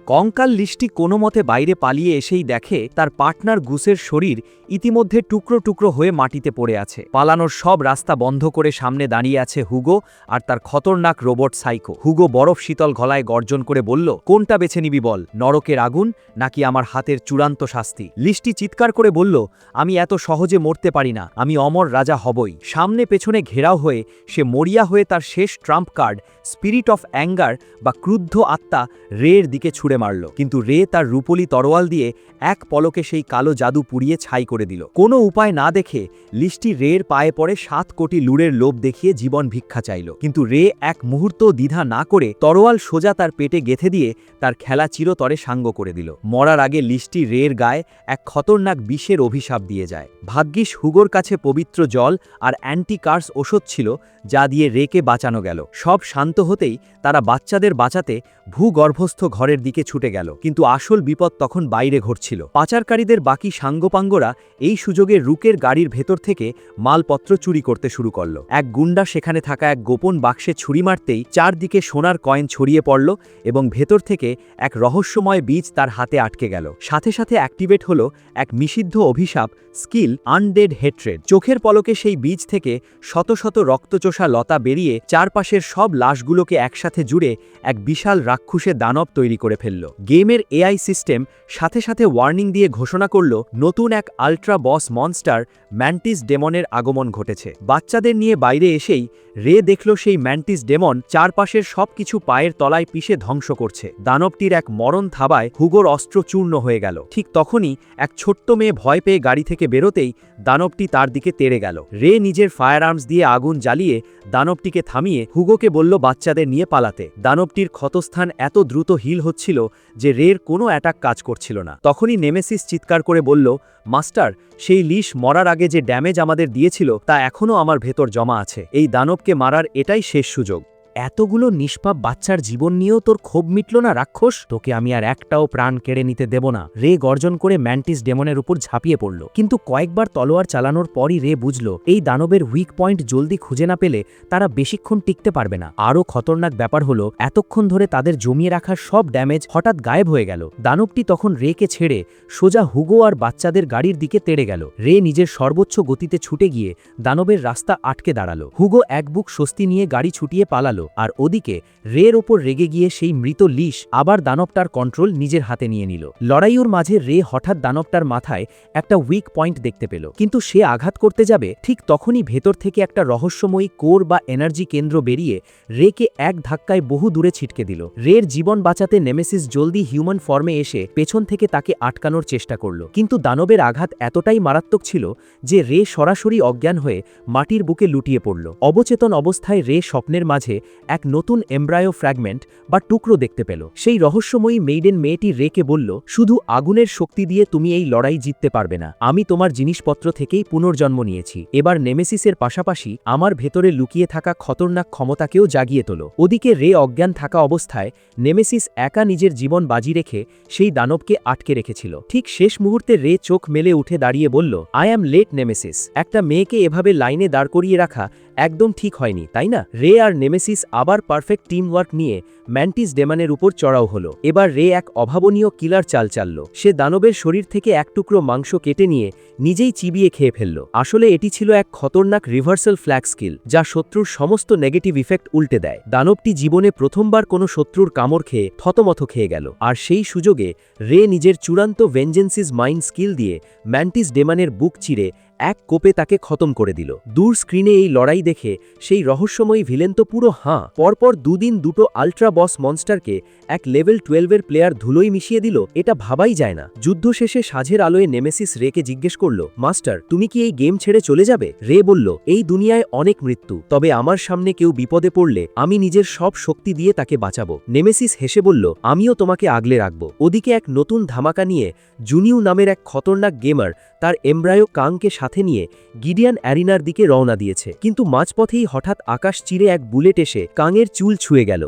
কঙ্কাল লিশটি কোনো মতে বাইরে পালিয়ে এসেই দেখে তার পার্টনার গুসের শরীর ইতিমধ্যে টুকরো টুকরো হয়ে মাটিতে পড়ে আছে। পালানোর সব রাস্তা বন্ধ করে সামনে দাঁড়িয়ে আছে হুগো আর তার খতরনাক রোবট সাইকো। হুগো বরফ শীতল গলায় গর্জন করে বলল, কোনটা বেছে নিবি বল, নরকের আগুন নাকি আমার হাতের চূড়ান্ত শাস্তি? লিশটি চিৎকার করে বলল, আমি এত সহজে মরতে পারি না, আমি অমর রাজা হবই। সামনে পেছনে ঘেরাও হয়ে সে মরিয়া হয়ে তার শেষ Trump card spirit of anger বা ক্রুদ্ধ আত্মা রের দিকে ছুড়ে মারল, কিন্তু রে তার রূপলি তরোয়াল দিয়ে এক পলকে সেই কালো জাদু পুড়িয়ে ছাই করে দিল। কোনো উপায় না দেখে লিশটি রের পায়ে পড়ে 7 কোটি লুরের লোভ দেখিয়ে জীবন ভিক্ষা চাইল, কিন্তু রে এক মুহূর্ত দ্বিধা না করে তরোয়াল সোজা তার পেটে গেঁথে দিয়ে তার খেলা চিরতরে সাঙ্গ করে দিল। মরার আগে লিশটি রের গায়ে এক খতরনাক বিষের অভিশাপ দিয়ে যায়। ভাগ্যিস হুগোর কাছে পবিত্র জল আর অ্যান্টি কার্স ওষুধ ছিল, যা দিয়ে রেকে বাঁচানো গেল। সব শান্ত হতেই তারা বাচ্চাদের বাঁচাতে ভূগর্ভস্থ ঘরের দিকে ছুটে গেল, কিন্তু আসল বিপদ তখন বাইরে ঘটছিল। পাচারকারীদের বাকি সাঙ্গপাঙ্গরা এই সুযোগে রুকের গাড়ির ভেতর থেকে মালপত্র চুরি করতে শুরু করল। এক গুন্ডা সেখানে থাকা এক গোপন বাক্সে ছুরি মারতেই চারদিকে সোনার কয়েন ছড়িয়ে পড়ল এবং ভেতর থেকে এক রহস্যময় বীজ তার হাতে আটকে গেল। সাথে সাথে অ্যাক্টিভেট হলো এক নিষিদ্ধ অভিশাপ স্কিল আনডেড হেট্রেড। চোখের পলকে সেই বীজ থেকে শত শত রক্তচোষা লতা বেরিয়ে চারপাশের সব লাশগুলোকে একসাথে জুড়ে এক বিশাল রাক্ষুসে দানব তৈরি করে ফেলল। গেমের এআই সিস্টেম সাথে সাথে ওয়ার্নিং দিয়ে ঘোষণা করল, নতুন এক আল্ট্রা বস মনস্টার ম্যান্টিস ডেমনের আগমন ঘটেছে। বাচ্চাদের নিয়ে বাইরে এসেই রে দেখল সেই ম্যান্টিস ডেমন চারপাশের সবকিছু পায়ের তলায় পিষে ধ্বংস করছে। দানবটির এক মরণ থাবায় হুগোর অস্ত্র চূর্ণ হয়ে গেল। ঠিক তখনই এক ছোট্ট মেয়ে ভয় পেয়ে গাড়ি থেকে বেরোতেই দানবটি তার দিকে তেড়ে গেল। রে নিজের ফায়ার আর্মস দিয়ে আগুন জ্বালিয়ে দানবটিকে থামিয়ে হুগোকে বলল বাচ্চাদের নিয়ে পালাতে। দানবটির ক্ষতস্থান এত দ্রুত হিল হচ্ছিল যে রের কোনো অ্যাটাক কাজ করছিল না। তখনই নেমেসিস চিৎকার করে বলল, মাস্টার, সেই লিশ মরার আগে যে ড্যামেজ আমাদের দিয়েছিল তা এখনও আমার ভেতর জমা আছে। এই দানবকে মারার এটাই শেষ সুযোগ। এতগুলো নিষ্পাপ বাচ্চার জীবন নিয়েও তোর ক্ষোভ মিটল না রাক্ষস? তোকে আমি আর একটাও প্রাণ কেড়ে নিতে দেব না। রে গর্জন করে ম্যান্টিস ডেমনের উপর ঝাঁপিয়ে পড়ল, কিন্তু কয়েকবার তলোয়ার চালানোর পরই রে বুঝল এই দানবের উইক পয়েন্ট জলদি খুঁজে না পেলে তারা বেশিক্ষণ টিকতে পারবে না। আরও খতরনাক ব্যাপার হলো এতক্ষণ ধরে তাদের জমিয়ে রাখা সব ড্যামেজ হঠাৎ গায়েব হয়ে গেল। দানবটি তখন রেকে ছেড়ে সোজা হুগো আর বাচ্চাদের গাড়ির দিকে তেড়ে গেল। রে নিজের সর্বোচ্চ গতিতে ছুটে গিয়ে দানবের রাস্তা আটকে দাঁড়ালো। হুগো এক বুক স্বস্তি নিয়ে গাড়ি ছুটিয়ে পালালো, আর ওদিকে রের ওপর রেগে গিয়ে সেই মৃত লিশ আবার দানবটার কন্ট্রোল নিজের হাতে নিয়ে নিল। লড়াইয়ের মাঝে রে হঠাৎ দানবটার মাথায় একটা উইক পয়েন্ট দেখতে পেল, কিন্তু সে আঘাত করতে যাবে ঠিক তখনই ভেতর থেকে একটা রহস্যময়ী কোর বা এনার্জি কেন্দ্র বেরিয়ে রেকে এক ধাক্কায় বহু দূরে ছিটকে দিল। রের জীবন বাঁচাতে নেমেসিস জলদি হিউম্যান ফর্মে এসে পেছন থেকে তাকে আটকানোর চেষ্টা করল, কিন্তু দানবের আঘাত এতটাই মারাত্মক ছিল যে রে সরাসরি অজ্ঞান হয়ে মাটির বুকে লুটিয়ে পড়ল। অবচেতন অবস্থায় রে স্বপ্নের মাঝে এক নতুন এমব্রায়ো ফ্র্যাগমেন্ট বা টুকরো দেখতে পেল। সেই রহস্যময়ী মেইডেন মেয়েটি রেকে বলল, শুধু আগুনের শক্তি দিয়ে তুমি এই লড়াই জিততে পারবে না, আমি তোমার জিনিসপত্র থেকেই পুনর্জন্ম নিয়েছি, এবার নেমেসিসের পাশাপাশি আমার ভেতরে লুকিয়ে থাকা খতরনাক ক্ষমতাকেও জাগিয়ে তোলো। ওদিকে রে অজ্ঞান থাকা অবস্থায় নেমেসিস একা নিজের জীবন বাজি রেখে সেই দানবকে আটকে রেখেছিল। ঠিক শেষ মুহূর্তে রে চোখ মেলে উঠে দাঁড়িয়ে বলল, আই অ্যাম লেট নেমেসিস। একটা মেয়েকে এভাবে লাইনে দাঁড় করিয়ে রাখা একদম ঠিক হয়নি, তাই না? রে আর নেমেসিস আবার পারফেক্ট টিম ওয়ার্ক নিয়ে ম্যান্টিস ডেমনের উপর চড়াও হলো। এবার রে এক অভাবনীয় কিলার চাল চালল। সে দানবের শরীর থেকে এক টুকরো মাংস কেটে নিয়ে নিজেই চিবিয়ে খেয়ে ফেলল। আসলে এটি ছিল এক খতরনাক রিভার্সাল ফ্ল্যাগ স্কিল, যা শত্রুর সমস্ত নেগেটিভ ইফেক্ট উল্টে দেয়। দানবটি জীবনে প্রথমবার কোনো শত্রুর কামড় খেয়ে থতমথ খেয়ে গেল, আর সেই সুযোগে রে নিজের চূড়ান্ত ভেঞ্জেন্সিস মাইন্ড স্কিল দিয়ে ম্যান্টিস ডেমনের বুক চিরে এক কোপে তাকে খতম করে দিল। দূর স্ক্রিনে এই লড়াই দেখে সেই রহস্যময়ী ভিলেন তো পুরো হাঁ। পরপর দুদিন দুটো আল্ট্রা বস মনস্টারকে এক লেভেল 12-এর প্লেয়ার ধুলোই মিশিয়ে দিল, এটা ভাবাই যায় না। যুদ্ধ শেষে সাঁঝের আলোয় নেমেসিস রেকে জিজ্ঞেস করল, মাস্টার তুমি কি এই গেম ছেড়ে চলে যাবে? রে বলল, এই দুনিয়ায় অনেক মৃত্যু, তবে আমার সামনে কেউ বিপদে পড়লে আমি নিজের সব শক্তি দিয়ে তাকে বাঁচাবো। নেমেসিস হেসে বলল, আমিও তোমাকে আগলে রাখব। ওদিকে এক নতুন ধামাকা নিয়ে জুনিউ নামের এক খতরনাক গেমার তার এমব্রায়ো কাংকে সাথে নিয়ে গিডিয়ান অ্যারিনার দিকে রওনা দিয়েছে, কিন্তু মাঝপথেই হঠাৎ আকাশ চিরে এক বুলেট এসে কাংয়ের চুল ছুঁয়ে গেল।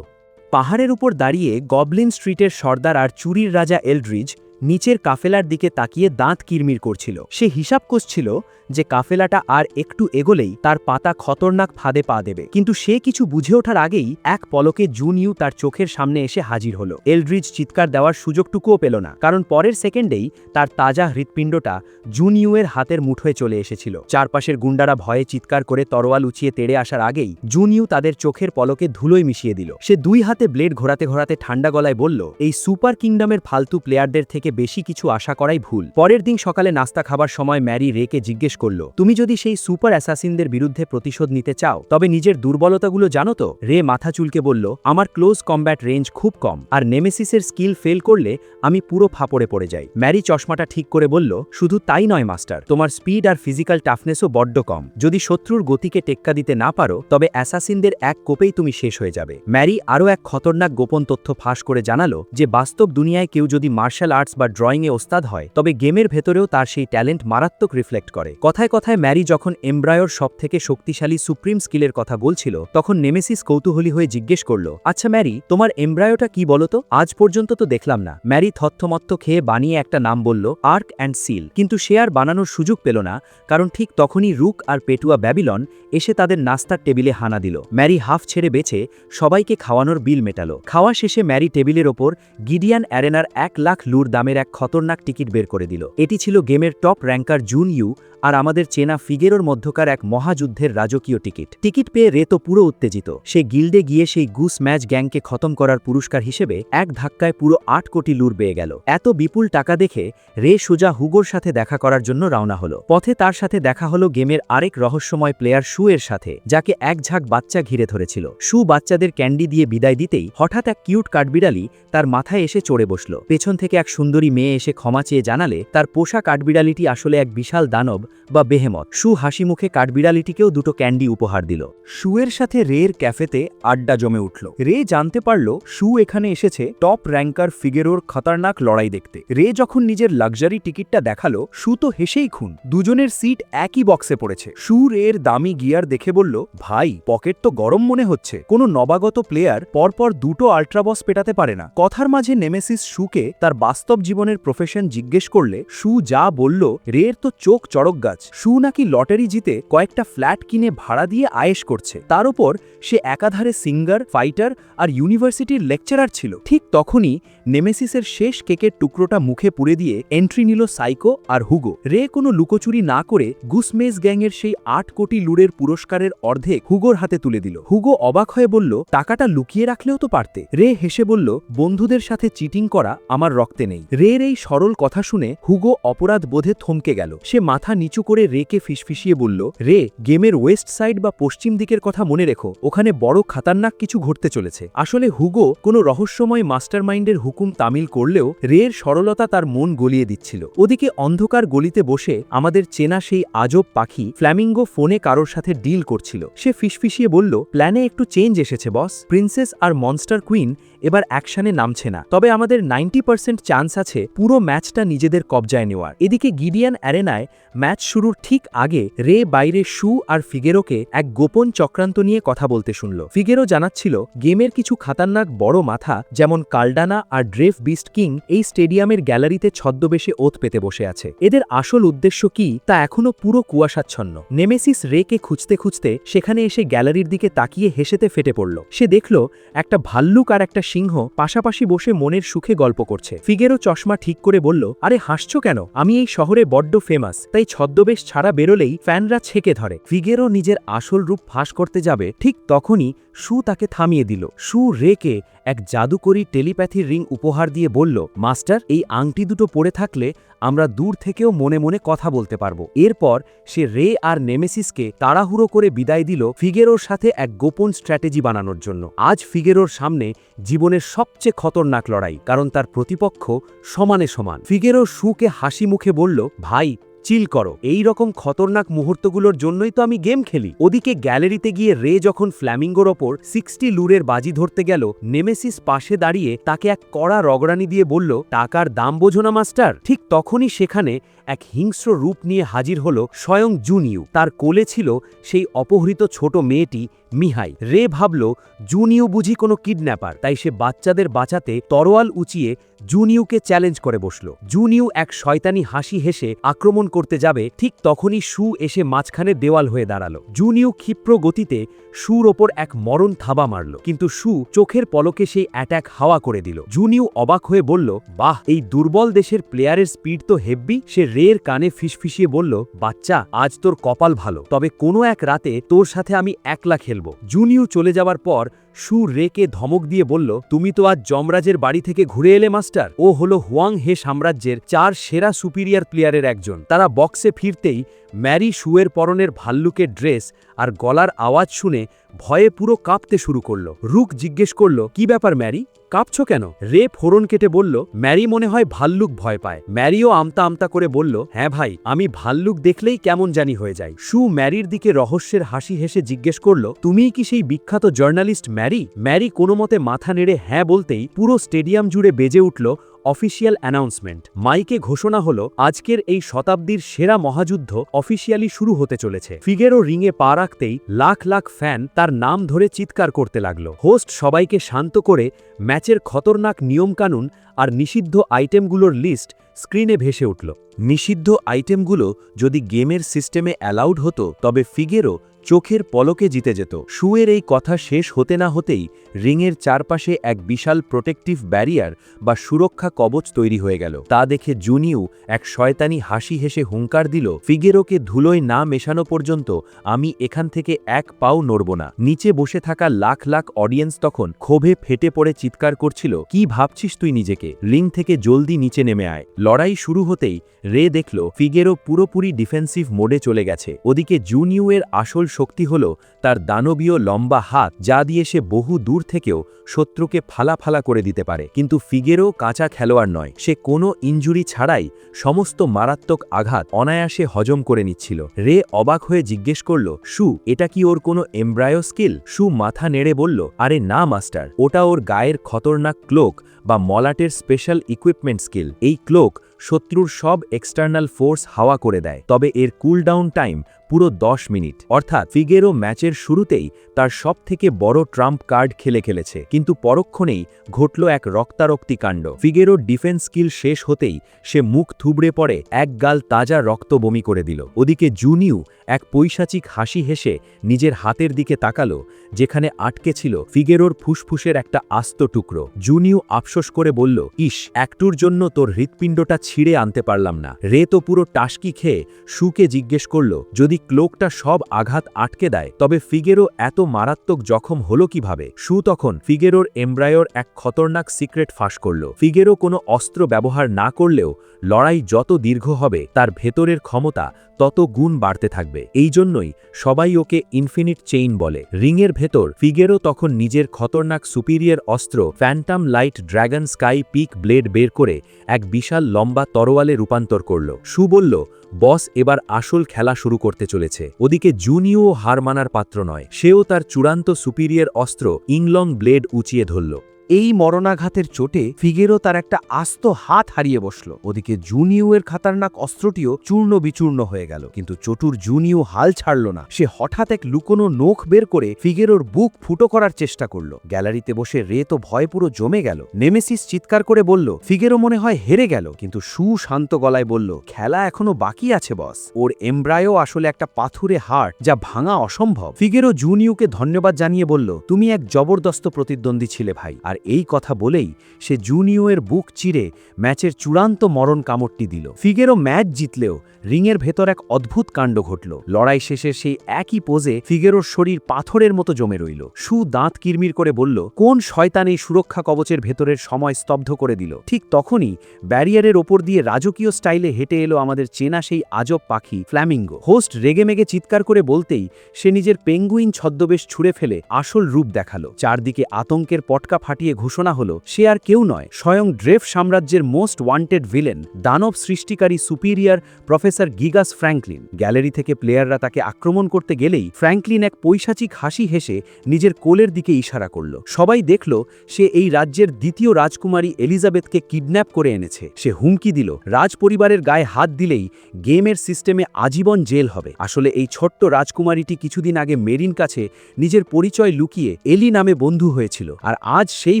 পাহাড়ের উপর দাঁড়িয়ে গবলিন স্ট্রিটের সর্দার আর চুরির রাজা এলড্রিজ নিচের কাফেলার দিকে তাকিয়ে দাঁত কিরমির করছিল। সে হিসাব কষছিল যে কাফেলাটা আর একটু এগোলেই তার পাতা খতরনাক ফাঁদে পা দেবে, কিন্তু সে কিছু বুঝে ওঠার আগেই এক পলকে জুনিউ তার চোখের সামনে এসে হাজির হলো। এলড্রিজ চিৎকার দেওয়ার সুযোগটুকুও পেল না, কারণ পরের সেকেন্ডেই তার তাজা হৃৎপিণ্ডটা জুনিউয়ের হাতের মুঠোয় চলে এসেছিল। চারপাশের গুন্ডারা ভয়ে চিৎকার করে তরোয়াল উঁচিয়ে তেড়ে আসার আগেই জুনিউ তাদের চোখের পলকে ধুলোয় মিশিয়ে দিল। সে দুই হাতে ব্লেড ঘোরাতে ঘোরাতে ঠান্ডা গলায় বলল, এই সুপার কিংডমের ফালতু প্লেয়ারদের থেকে বেশি কিছু আশা করাই ভুল। পরের দিন সকালে নাস্তা খাবার সময় ম্যারি রেকে জিজ্ঞেস করল, তুমি যদি সেই সুপার অ্যাসাসিনদের বিরুদ্ধে প্রতিশোধ নিতে চাও তবে নিজের দুর্বলতাগুলো জানো তো? রে মাথা চুলকে বলল, আমার ক্লোজ কমব্যাট রেঞ্জ খুব কম, আর নেমেসিসের স্কিল ফেল করলে আমি পুরো ফাঁপড়ে পড়ে যাই। ম্যারি চশমাটা ঠিক করে বলল, শুধু তাই নয় মাস্টার, তোমার স্পিড আর ফিজিক্যাল টাফনেসও বড্ড কম। যদি শত্রুর গতিকে টেক্কা দিতে না পারো তবে অ্যাসাসিনদের এক কোপেই তুমি শেষ হয়ে যাবে। ম্যারি আরও এক খতরনাক গোপন তথ্য ফাঁস করে জানালো যে বাস্তব দুনিয়ায় কেউ যদি মার্শাল আর্টস বা ড্রয়িংয়ে ওস্তাদ হয় তবে গেমের ভেতরেও তার সেই ট্যালেন্ট মারাত্মক রিফ্লেক্ট করে। কথায় কথায় ম্যারি যখন এমব্রায়োর সবথেকে শক্তিশালী সুপ্রিম স্কিলের কথা বলছিল তখন নেমেসিস কৌতূহলী হয়ে জিজ্ঞেস করল, আচ্ছা ম্যারি, তোমার এমব্রায়োটা কি বলো তো? আজ পর্যন্ত তো দেখলাম না। ম্যারি থতমত্ত খেয়ে বানিয়ে একটা নাম বলল, আর্ক অ্যান্ড সিল, কিন্তু সে আর বানানোর সুযোগ পেল না, কারণ ঠিক তখনই রুক আর পেটুয়া ব্যাবিলন এসে তাদের নাস্তার টেবিলে হানা দিল। ম্যারি হাফ ছেড়ে বেছে সবাইকে খাওয়ানোর বিল মেটালো। খাওয়া শেষে ম্যারি টেবিলের ওপর গিডিয়ান অ্যারেনার 1 লাখ লুর দামের এক খতরনাক টিকিট বের করে দিল। এটি ছিল গেমের টপ র্যাঙ্কার জুনিউ আর আমাদের চেনা ফিগেরোর মধ্যকার এক মহাযুদ্ধের রাজকীয় টিকিট। টিকিট পেয়ে রে তো পুরো উত্তেজিত। সে গিল্ডে গিয়ে সেই গুস ম্যাচ গ্যাংকে খতম করার পুরস্কার হিসেবে এক ধাক্কায় পুরো 8 কোটি লুর পেয়ে গেল। এত বিপুল টাকা দেখে রে সোজা হুগোর সাথে দেখা করার জন্য রওনা হলো। পথে তার সাথে দেখা হলো গেমের আরেক রহস্যময় প্লেয়ার শু এর সাথে, যাকে এক ঝাঁক বাচ্চা ঘিরে ধরেছিল। শু বাচ্চাদের ক্যান্ডি দিয়ে বিদায় দিতেই হঠাৎ এক কিউট কাঠবিড়ালি তার মাথায় এসে চড়ে বসল। পেছন থেকে এক সুন্দরী মেয়ে এসে ক্ষমা চেয়ে জানালে তার পোষা কাঠবিড়ালিটি আসলে এক বিশাল দানব বা বেহেমত। শু হাসি মুখে কাঠবিড়ালিটিকেও দুটো ক্যান্ডি উপহার দিল। শুয়ের সাথে রের ক্যাফেতে আড্ডা জমে উঠল। রে জানতে পারল শু এখানে এসেছে টপ র্যাঙ্কার ফিগেরোর খতরনাক লড়াই দেখতে। রে যখন নিজের লাক্সারি টিকিটটা দেখালো শু তো হেসেই খুন। দুজনের সিট একই বক্সে পড়েছে। শু রের দামি গিয়ার দেখে বলল, ভাই পকেট তো গরম মনে হচ্ছে। কোনো নবাগত প্লেয়ার পরপর দুটো আল্ট্রাবস পেটাতে পারে না। কথার মাঝে নেমেসিস শুকে তার বাস্তব জীবনের প্রফেশন জিজ্ঞেস করলে শু যা বলল রের তো চোখ চড়ক গাছ। সু নাকি লটারি জিতে কয়েকটা ফ্ল্যাট কিনে ভাড়া দিয়ে আয়েশ করছে। তার ওপর সে একাধারে সিঙ্গার, ফাইটার আর ইউনিভার্সিটির লেকচারার ছিল। ঠিক তখনই নেমেসিসের শেষ কেকের টুকরোটা মুখে পুরে দিয়ে এন্ট্রি নিল সাইকো আর হুগো। রে কোনো লুকোচুরি না করে গুসমেজ গ্যাংয়ের সেই 8 কোটি লুরের পুরস্কারের অর্ধেক হুগোর হাতে তুলে দিল। হুগো অবাক হয়ে বলল, টাকাটা লুকিয়ে রাখলেও তো পারতে। রে হেসে বলল, বন্ধুদের সাথে চিটিং করা আমার রক্তে নেই। রের এই সরল কথা শুনে হুগো অপরাধ বোধে থমকে গেল। সে মাথা নিচু করে রেকে ফিসফিসিয়ে বলল, রে, গেমের ওয়েস্ট সাইড বা পশ্চিম দিকের কথা মনে রেখো, ওখানে বড় খাতারনাক কিছু ঘটতে চলেছে। আসলে হুগো কোনো রহস্যময় মাস্টারমাইন্ডের হুকুম তামিল করলেও রের সরলতা তার মন গলিয়ে দিচ্ছিল। ওদিকে অন্ধকার গলিতে বসে আমাদের চেনা সেই আজব পাখি ফ্ল্যামিঙ্গো ফোনে কারোর সাথে ডিল করছিল। সে ফিসফিসিয়ে বলল, প্ল্যানে একটু চেঞ্জ এসেছে বস। প্রিন্সেস আর মনস্টার কুইন এবার অ্যাকশনে নামছে না, তবে আমাদের 90% চান্স আছে পুরো ম্যাচটা নিজেদের কবজায় নেওয়ার। এদিকে গিডিয়ান অ্যারেনায় ম্যাচ শুরুর ঠিক আগে রে বাইরে শু আর ফিগেরোকে এক গোপন চক্রান্ত নিয়ে কথা বলতে শুনল। ফিগেরো জানাচ্ছিল, গেমের কিছু খাতারনাক বড় মাথা যেমন কালডানা আর ড্রেফ বিস্ট কিং এই স্টেডিয়ামের গ্যালারিতে ছদ্মবেশে ওত পেতে বসে আছে। এদের আসল উদ্দেশ্য কি তা এখনো পুরো কুয়াশাচ্ছন্ন। নেমেসিস রেকে খুঁজতে খুঁজতে সেখানে এসে গ্যালারির দিকে তাকিয়ে হেসেতে ফেটে পড়ল। সে দেখল একটা ভাল্লুক আর একটা সিংহ পাশাপাশি বসে মনের সুখে গল্প করছে। ফিগেরো চশমা ঠিক করে বলল, আরে হাসছো কেন? আমি এই শহরে বড্ড ফেমাস, তাই ছদ্মবেশ ছাড়া বেরোলেই ফ্যানরা ছেকে ধরে। ফিগেরো নিজের আসল রূপ ফাঁস করতে যাবে, ঠিক তখনই শু তাকে থামিয়ে দিল। শু রেকে এক জাদুকরী টেলিপ্যাথির রিং উপহার দিয়ে বলল, মাস্টার, এই আংটি দুটো পরে থাকলে আমরা দূর থেকেও মনে মনে কথা বলতে পারবো। এরপর সে রে আর নেমেসিসকে তাড়াহুড়ো করে বিদায় দিল ফিগেরোর সাথে এক গোপন স্ট্র্যাটেজি বানানোর জন্য। আজ ফিগেরোর সামনে জীবনের সবচেয়ে খতরনাক লড়াই, কারণ তার প্রতিপক্ষ সমানে সমান। ফিগেরো শুকে হাসি মুখে বলল, ভাই চিল করো, এই রকম খতরনাক মুহূর্তগুলোর জন্যই তো আমি গেম খেলি। ওদিকে গ্যালারিতে গিয়ে রে যখন ফ্ল্যামিঙ্গোর ওপর 60 লুরের বাজি ধরতে গেল, নেমেসিস পাশে দাঁড়িয়ে তাকে এক কড়া রগড়ানি দিয়ে বলল, টাকার দাম বোঝো না মাস্টার। ঠিক তখনই সেখানে এক হিংস্র রূপ নিয়ে হাজির হলো স্বয়ং জুনিউ। তার কোলে ছিল সেই অপহৃত ছোট মেয়েটি মিহাই। রে ভাবল, জুনিউ বুঝি কোনো কিডন্যাপার, তাই সে বাচ্চাদের বাঁচাতে তরোয়াল উঁচিয়ে জুনিউকে চ্যালেঞ্জ করে বসল। জুনিউ এক শয়তানি হাসি হেসে আক্রমণ করতে যাবে, ঠিক তখনই শু এসে মাঝখানে দেওয়াল হয়ে দাঁড়ালো। জুনিউ ক্ষিপ্র গতিতে শুর ওপর এক মরণ থাবা মারল, কিন্তু শু চোখের পলকে সেই অ্যাট্যাক হাওয়া করে দিল। জুনিউ অবাক হয়ে বলল, বাহ, এই দুর্বল দেশের প্লেয়ারের স্পিড তো হেব্বি। সে রের কানে ফিসফিসিয়ে বলল, বাচ্চা, আজ তোর কপাল ভালো, তবে কোনো এক রাতে তোর সাথে আমি একলা খেলবো। জুনিউ চলে যাওয়ার পর শু রেকে ধমক দিয়ে বলল, তুমি তো আজ যমরাজের বাড়ি থেকে ঘুরে এলে মাস্টার। ও হলো হুয়াং হে সাম্রাজ্যের 4 সেরা সুপিরিয়ার প্লেয়ারের একজন। তারা বক্সে ফিরতেই ম্যারি শুয়ের পরনের ভাল্লুকের ড্রেস আর গলার আওয়াজ শুনে ভয়ে পুরো কাঁপতে শুরু করল। রুক জিজ্ঞেস করল, কি ব্যাপার ম্যারি, কাঁপছো কেন? রে ফোরন কেটে বলল, ম্যারি মনে হয় ভাল্লুক ভয় পায়। ম্যারিও আমতা আমতা করে বলল, হ্যাঁ ভাই, আমি ভাল্লুক দেখলেই কেমন জানি হয়ে যাই। শু ম্যারির দিকে রহস্যের হাসি হেসে জিজ্ঞেস করল, তুমিই কি সেই বিখ্যাত জার্নালিস্ট ম্যারি? ম্যারি কোনো মতে মাথা নেড়ে হ্যাঁ বলতেই পুরো স্টেডিয়াম জুড়ে বেজে উঠল অফিসিয়াল অ্যানাউন্সমেন্ট। মাইকে ঘোষণা হলো, আজকের এই শতাব্দীর সেরা মহাযুদ্ধ অফিসিয়ালি শুরু হতে চলেছে। ফিগেরো রিংয়ে পা রাখতেই লাখ লাখ ফ্যান তার নাম ধরে চিৎকার করতে লাগলো। হোস্ট সবাইকে শান্ত করে ম্যাচের খতরনাক নিয়মকানুন আর নিষিদ্ধ আইটেমগুলোর লিস্ট স্ক্রিনে ভেসে উঠল। নিষিদ্ধ আইটেমগুলো যদি গেমের সিস্টেমে অ্যালাউড হতো, তবে ফিগেরো চোখের পলকে জিতে যেত। শুয়ের এই কথা শেষ হতে না হতেই রিংয়ের চারপাশে এক বিশাল প্রোটেক্টিভ ব্যারিয়ার বা সুরক্ষা কবচ তৈরি হয়ে গেল। তা দেখে জুনিউ এক শয়তানি হাসি হেসে হুঙ্কার দিল, ফিগেরোকে ধুলোয় না মেশানো পর্যন্ত আমি এখান থেকে এক পাও নড়ব না। নিচে বসে থাকা লাখ লাখ অডিয়েন্স তখন ক্ষোভে ফেটে পড়ে চিৎকার করছিল, কি ভাবছিস তুই নিজেকে? রিং থেকে জলদি নিচে নেমে আয়। লড়াই শুরু হতেই রে দেখল ফিগেরো পুরোপুরি ডিফেন্সিভ মোডে চলে গেছে। ওদিকে জুনিউয়ের আসল শক্তি হল তার দানবীয় লম্বা হাত, যা দিয়ে সে বহু দূর থেকেও শত্রুকে ফালা ফালা করে দিতে পারে। কিন্তু ফিগেরো কাঁচা খেলোয়াড় নয়, সে কোনো ইনজুরি ছাড়াই সমস্ত মারাত্মক আঘাত অনায়াসে হজম করে নিচ্ছিল। রে অবাক হয়ে জিজ্ঞেস করল, শু, এটা কি ওর কোনো এমব্রায়ো স্কিল? শু মাথা নেড়ে বলল, আরে না মাস্টার, ওটা ওর গায়ের খতরনাক ক্লোক বা মলাটের স্পেশাল ইকুইপমেন্ট স্কিল। এই ক্লোক শত্রুর সব এক্সটার্নাল ফোর্স হাওয়া করে দেয়, তবে এর কুলডাউন টাইম পুরো 10 মিনিট। অর্থাৎ ফিগেরো ম্যাচের শুরুতেই তার সবথেকে বড় ট্রাম্প কার্ড খেলেছে, কিন্তু পরক্ষণেই ঘটল এক রক্তারক্তি কাণ্ড। ফিগেরোর ডিফেন্স স্কিল শেষ হতেই সে মুখ থুবড়ে পড়ে এক গাল তাজা রক্ত বমি করে দিল। ওদিকে জুনিউ এক পৈশাচিক হাসি হেসে নিজের হাতের দিকে তাকালো, যেখানে আটকে ছিল ফিগেরোর ফুসফুসের একটা আস্ত টুকরো। জুনিউ আফসোস করে বলল, ইস, একটুর জন্য তোর হৃৎপিণ্ডটা ছিঁড়ে আনতে পারলাম না। রে তো পুরো টাসকি খেয়ে শুকে জিজ্ঞেস করল, যদি ক্লোকটা সব আঘাত আটকে দেয় তবে ফিগেরো এত মারাত্মক জখম হলো কিভাবে? শু তখন ফিগেরোর এমব্রায়োর এক খতরনাক সিক্রেট ফাঁস করল। ফিগেরো কোনো অস্ত্র ব্যবহার না করলেও লড়াই যত দীর্ঘ হবে তার ভেতরের ক্ষমতা তত গুণ বাড়তে থাকবে। এই জন্যই সবাই ওকে ইনফিনিট চেইন বলে। রিংয়ের ভেতর ফিগেরো তখন নিজের খতরনাক সুপিরিয়র অস্ত্র phantom light dragon sky peak blade বের করে এক বিশাল লম্বা তরোয়ালে রূপান্তর করল। শু বলল, বস, এবার আসল খেলা শুরু করতে চলেছে। ওদিকে জুনিও হার মানার পাত্র নয়। সেও তার চূড়ান্ত সুপিরিয়র অস্ত্র ইংলং ব্লেড উঁচিয়ে ধরল। এই মরণাঘাতের চোটে ফিগেরো তার একটা আস্ত হাত হারিয়ে বসল। ওদিকে জুনিউয়ের খাতারনাক অস্ত্রটিও চূর্ণ বিচূর্ণ হয়ে গেল, কিন্তু চটুর জুনিউ হাল ছাড়ল না। সে হঠাৎ এক লুকোনো নখ বের করে ফিগেরোর বুক ফুটো করার চেষ্টা করল। গ্যালারিতে বসে রে তো ভয় পুরো জমে গেল। নেমেসিস চিৎকার করে বলল, ফিগেরো মনে হয় হেরে গেল, কিন্তু শু শান্ত গলায় বলল, খেলা এখনো বাকি আছে বস। ওর এমব্রায়ো আসলে একটা পাথুরে হাড়, যা ভাঙা অসম্ভব। ফিগেরো জুনিউকে ধন্যবাদ জানিয়ে বলল, তুমি এক জবরদস্ত প্রতিদ্বন্দ্বী ছিলে ভাই। আর এই কথা বলেই সে জুনিয়রের বুক চিরে ম্যাচের চূড়ান্ত মরণ কামড়টি দিল। ফিগেরো ম্যাচ জিতলেও রিংয়ের ভেতর এক অদ্ভুত কাণ্ড ঘটল। লড়াই শেষে সেই একই পোজে ফিগেরোর শরীর পাথরের মতো জমে রইল। শু দাঁত কিরমির করে বলল, কোন শয়তান এই সুরক্ষা কবচের ভেতরের সময় স্তব্ধ করে দিল? ঠিক তখনই ব্যারিয়ারের ওপর দিয়ে রাজকীয় স্টাইলে হেঁটে এলো আমাদের চেনা সেই আজব পাখি ফ্ল্যামিঙ্গো। হোস্ট রেগেমেগে চিৎকার করে বলতেই সে নিজের পেঙ্গুইন ছদ্মবেশ ছুঁড়ে ফেলে আসল রূপ দেখালো। চারদিকে আতঙ্কের পটকা ফাটিয়ে ঘোষণা হলো, সে আর কেউ নয়, স্বয়ং ড্রেফ সাম্রাজ্যের মোস্ট ওয়ান্টেড ভিলেন, দানব সৃষ্টিকারী সুপিরিয়র প্রফেসর গিগাস ফ্র্যাঙ্কলিন। গ্যালারি থেকে প্লেয়াররা তাকে আক্রমণ করতে গেলেই ফ্র্যাঙ্কলিন এক পৈশাচিক হাসি হেসে নিজের কোলের দিকে ইশারা করল। সবাই দেখল সে এই রাজ্যের দ্বিতীয় রাজকুমারী এলিজাবেথকে কিডন্যাপ করে এনেছে। সে হুমকি দিল, রাজ পরিবারের গায়ে হাত দিলেই গেমের সিস্টেমে আজীবন জেল হবে। আসলে এই ছোট্ট রাজকুমারীটি কিছুদিন আগে মেরিন কাছে নিজের পরিচয় লুকিয়ে এলি নামে বন্ধু হয়েছিল, আর আজ সেই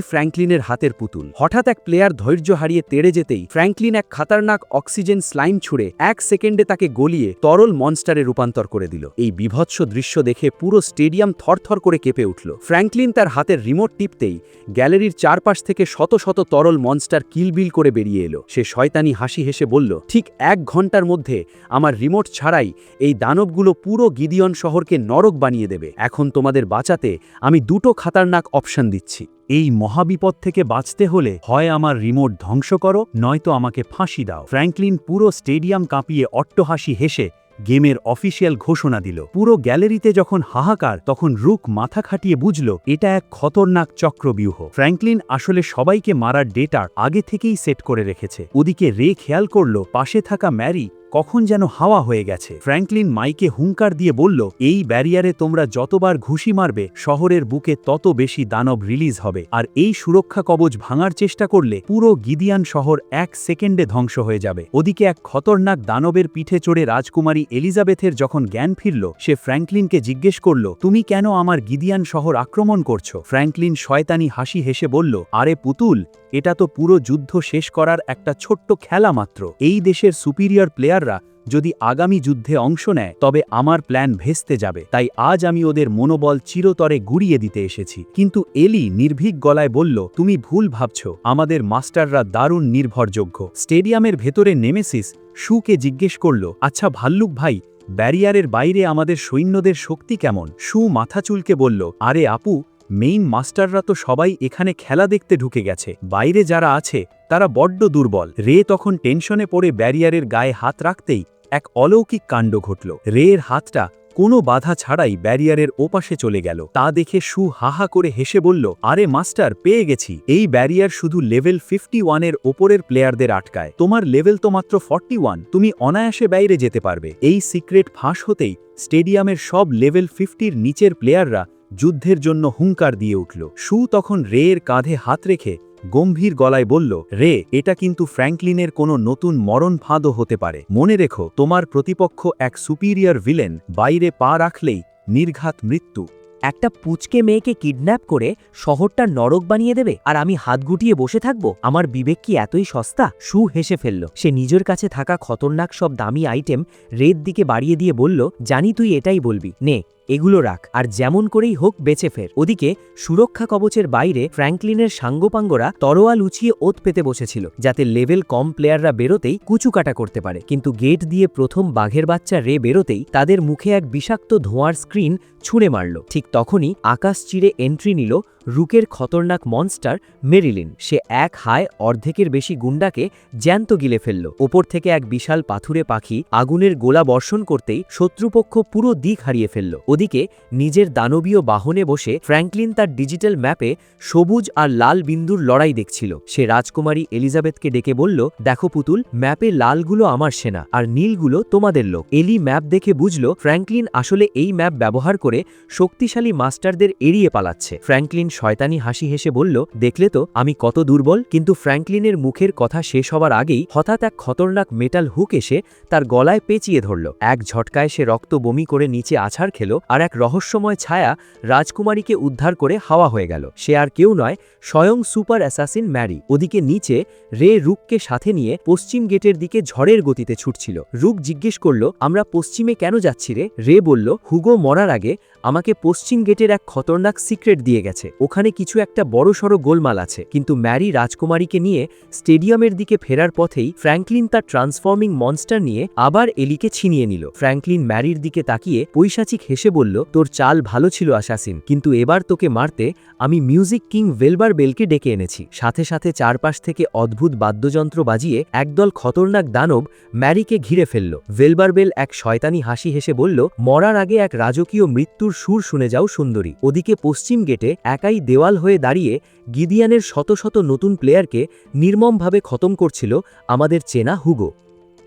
ফ্র্যাঙ্কলিনের হাতের পুতুল। হঠাৎ এক প্লেয়ার ধৈর্য হারিয়ে তেড়ে যেতেই ফ্র্যাঙ্কলিন এক খাতারনাক অক্সিজেন স্লাইম ছুড়ে 1 সেকেন্ডে তাকে গলিয়ে তরল মনস্টারে রূপান্তর করে দিল। এই বিভৎস দৃশ্য দেখে পুরো স্টেডিয়াম থরথর করে কেঁপে উঠল। ফ্র্যাঙ্কলিন তার হাতের রিমোট টিপতেই গ্যালারির চারপাশ থেকে শত শত তরল মনস্টার কিলবিল করে বেরিয়ে এলো। সে শয়তানি হাসি হেসে বলল, ঠিক 1 ঘন্টার মধ্যে আমার রিমোট ছাড়াই এই দানবগুলো পুরো গিদিয়ন শহরকে নরক বানিয়ে দেবে। এখন তোমাদের বাঁচাতে আমি 2টো খাতারনাক অপশন দিচ্ছি। এই মহাবিপদ থেকে বাঁচতে হলে হয় আমার রিমোট ধ্বংস করো, নয়তো আমাকে ফাঁসি দাও। ফ্র্যাঙ্কলিন পুরো স্টেডিয়াম কাঁপিয়ে অট্টহাসি হেসে গেমের অফিসিয়াল ঘোষণা দিল। পুরো গ্যালারিতে যখন হাহাকার, তখন রুক মাথা খাটিয়ে বুঝল এটা এক খতরনাক চক্রব্যূহ। ফ্র্যাঙ্কলিন আসলে সবাইকে মারার ডেটা আগে থেকেই সেট করে রেখেছে। ওদিকে রে খেয়াল করল পাশে থাকা ম্যারি কখন যেন হাওয়া হয়ে গেছে। ফ্র্যাঙ্কলিন মাইকে হুঙ্কার দিয়ে বলল, এই ব্যারিয়ারে তোমরা যতবার ঘুষি মারবে শহরের বুকে তত বেশি দানব রিলিজ হবে, আর এই সুরক্ষা কবচ ভাঙার চেষ্টা করলে পুরো গিদিয়ান শহর 1 সেকেন্ডে ধ্বংস হয়ে যাবে। ওদিকে এক খতরনাক দানবের পিঠে চড়ে রাজকুমারী এলিজাবেথের যখন জ্ঞান ফিরল, সে ফ্র্যাঙ্কলিনকে জিজ্ঞেস করল, তুমি কেন আমার গিদিয়ান শহর আক্রমণ করছো? ফ্র্যাঙ্কলিন শয়তানি হাসি হেসে বলল, আরে পুতুল, এটা তো পুরো যুদ্ধ শেষ করার একটা ছোট্ট খেলা মাত্র। এই দেশের সুপিরিয়র প্লেয়াররা যদি আগামী যুদ্ধে অংশ নেয় তবে আমার প্ল্যান ভেস্তে যাবে, তাই আজ আমি ওদের মনোবল চিরতরে গুড়িয়ে দিতে এসেছি। কিন্তু এলি নির্ভীক গলায় বলল, তুমি ভুল ভাবছ, আমাদের মাস্টাররা দারুণ নির্ভরযোগ্য। স্টেডিয়ামের ভেতরে নেমেসিস শুকে জিজ্ঞেস করল, আচ্ছা ভাল্লুক ভাই, ব্যারিয়ারের বাইরে আমাদের সৈন্যদের শক্তি কেমন? শু মাথা চুলকে বলল, আরে আপু, মেইন মাস্টাররা তো সবাই এখানে খেলা দেখতে ঢুকে গেছে, বাইরে যারা আছে তারা বড্ড দুর্বল। রে তখন টেনশনে পড়ে ব্যারিয়ারের গায়ে হাত রাখতেই এক অলৌকিক কাণ্ড ঘটল। রের হাতটা কোনো বাধা ছাড়াই ব্যারিয়ারের ওপাশে চলে গেল। তা দেখে শু হাহা করে হেসে বলল, আরে মাস্টার, পেয়ে গেছি। এই ব্যারিয়ার শুধু লেভেল 51-এর ওপরের প্লেয়ারদের আটকায়, তোমার লেভেল তো মাত্র 41, তুমি অনায়াসে বাইরে যেতে পারবে। এই সিক্রেট ফাঁস হতেই স্টেডিয়ামের সব লেভেল 50-র নিচের প্লেয়াররা যুদ্ধের জন্য হুঙ্কার দিয়ে উঠল। শু তখন রের কাঁধে হাত রেখে গম্ভীর গলায় বলল, রে, এটা কিন্তু ফ্র্যাঙ্কলিনের কোনো নতুন মরণ ফাঁদও হতে পারে। মনে রেখো, তোমার প্রতিপক্ষ এক সুপিরিয়র ভিলেন, বাইরে পা রাখলেই নির্ঘাত মৃত্যু। একটা পুচকে মেয়েকে কিডন্যাপ করে শহরটা নরক বানিয়ে দেবে আর আমি হাত গুটিয়ে বসে থাকবো? আমার বিবেক কি এতই সস্তা? সু হেসে ফেলল। সে নিজের কাছে থাকা খতরনাক সব দামি আইটেম রেড দিকে বাড়িয়ে দিয়ে বলল, জানি তুই এটাই বলবি, নে এগুলো রাখ, আর যেমন করেই হোক বেঁচে ফের। ওদিকে সুরক্ষা কবচের বাইরে ফ্র্যাঙ্কলিনের সাঙ্গপাঙ্গরা তরোয়াল উঁচিয়ে ওত পেতে বসেছিল, যাতে লেভেল কম প্লেয়াররা বেরোতেই কুচুকাটা করতে পারে। কিন্তু গেট দিয়ে প্রথম বাঘের বাচ্চা রে বেরোতেই তাদের মুখে এক বিষাক্ত ধোঁয়ার স্ক্রিন ছুঁড়ে মারল। ঠিক তখনই আকাশ চিরে এন্ট্রি নিল রুকের খতরনাক মনস্টার মেরিলিন। সে এক হায় অর্ধেকের বেশি গুন্ডাকে জ্যান্ত গিলে ফেলল। ওপর থেকে এক বিশাল পাথুরে পাখি আগুনের গোলা বর্ষণ করতেই শত্রুপক্ষ পুরো দিক হারিয়ে ফেলল। ওদিকে নিজের দানবীয় বাহনে বসে ফ্র্যাঙ্কলিন তার ডিজিটাল ম্যাপে সবুজ আর লাল বিন্দুর লড়াই দেখছিল। সে রাজকুমারী এলিজাবেথকে ডেকে বলল, দেখো পুতুল, ম্যাপে লালগুলো আমার সেনা আর নীলগুলো তোমাদের লোক। এলি ম্যাপ দেখে বুঝল ফ্র্যাঙ্কলিন আসলে এই ম্যাপ ব্যবহার করে শক্তিশালী মাস্টারদের এড়িয়ে পালাচ্ছে। ফ্র্যাঙ্কলিন শয়তানি হাসি হেসে বলল, দেখলে তো আমি কত দুর্বল? কিন্তু ফ্র্যাঙ্কলিনের মুখের কথা শেষ হবার আগেই হঠাৎ এক খতরনাক মেটাল হুক এসে তার গলায় পেঁচিয়ে ধরল। এক ঝটকায় সে রক্ত বমি করে নিচে আছাড় খেল, আর এক রহস্যময় ছায়া রাজকুমারীকে উদ্ধার করে হাওয়া হয়ে গেল। সে আর কেউ নয়, স্বয়ং সুপার অ্যাসাসিন ম্যারি। ওদিকে নিচে রে রুককে সাথে নিয়ে পশ্চিম গেটের দিকে ঝড়ের গতিতে ছুটছিল। রুক জিজ্ঞেস করল, আমরা পশ্চিমে কেন যাচ্ছি রে? রে বলল, হুগো মরার আগে আমাকে পশ্চিম গেটের এক খতরনাক সিক্রেট দিয়ে গেছে। ওখানে কিছু একটা বড়সড় গোলমাল আছে। কিন্তু ম্যারি রাজকুমারীকে নিয়ে স্টেডিয়ামের দিকে ফেরার পথেই ফ্র্যাঙ্কলিন তার ট্রান্সফর্মিং মনস্টার নিয়ে আবার এলিকে ছিনিয়ে নিল। ফ্র্যাঙ্কলিন ম্যারির দিকে তাকিয়ে পৈশাচিক হেসে বলল, তোর চাল ভালো ছিল অ্যাসাসিন, কিন্তু এবার তোকে মারতে আমি মিউজিক কিং ভেলবার বেলকে ডেকে এনেছি। সাথে সাথে চারপাশ থেকে অদ্ভুত বাদ্যযন্ত্র বাজিয়ে একদল খতরনাক দানব ম্যারিকে ঘিরে ফেলল। ভেলবার বেল এক শয়তানি হাসি হেসে বলল, মরার আগে এক রাজকীয় মৃত্যুর সুর শুনে যাও সুন্দরী। ওদিকে পশ্চিম গেটে একাই দেওয়াল হয়ে দাঁড়িয়ে গিদিয়ানের শত শত নতুন প্লেয়ারকে নির্মমভাবে খতম করছিল আমাদের চেনা হুগো।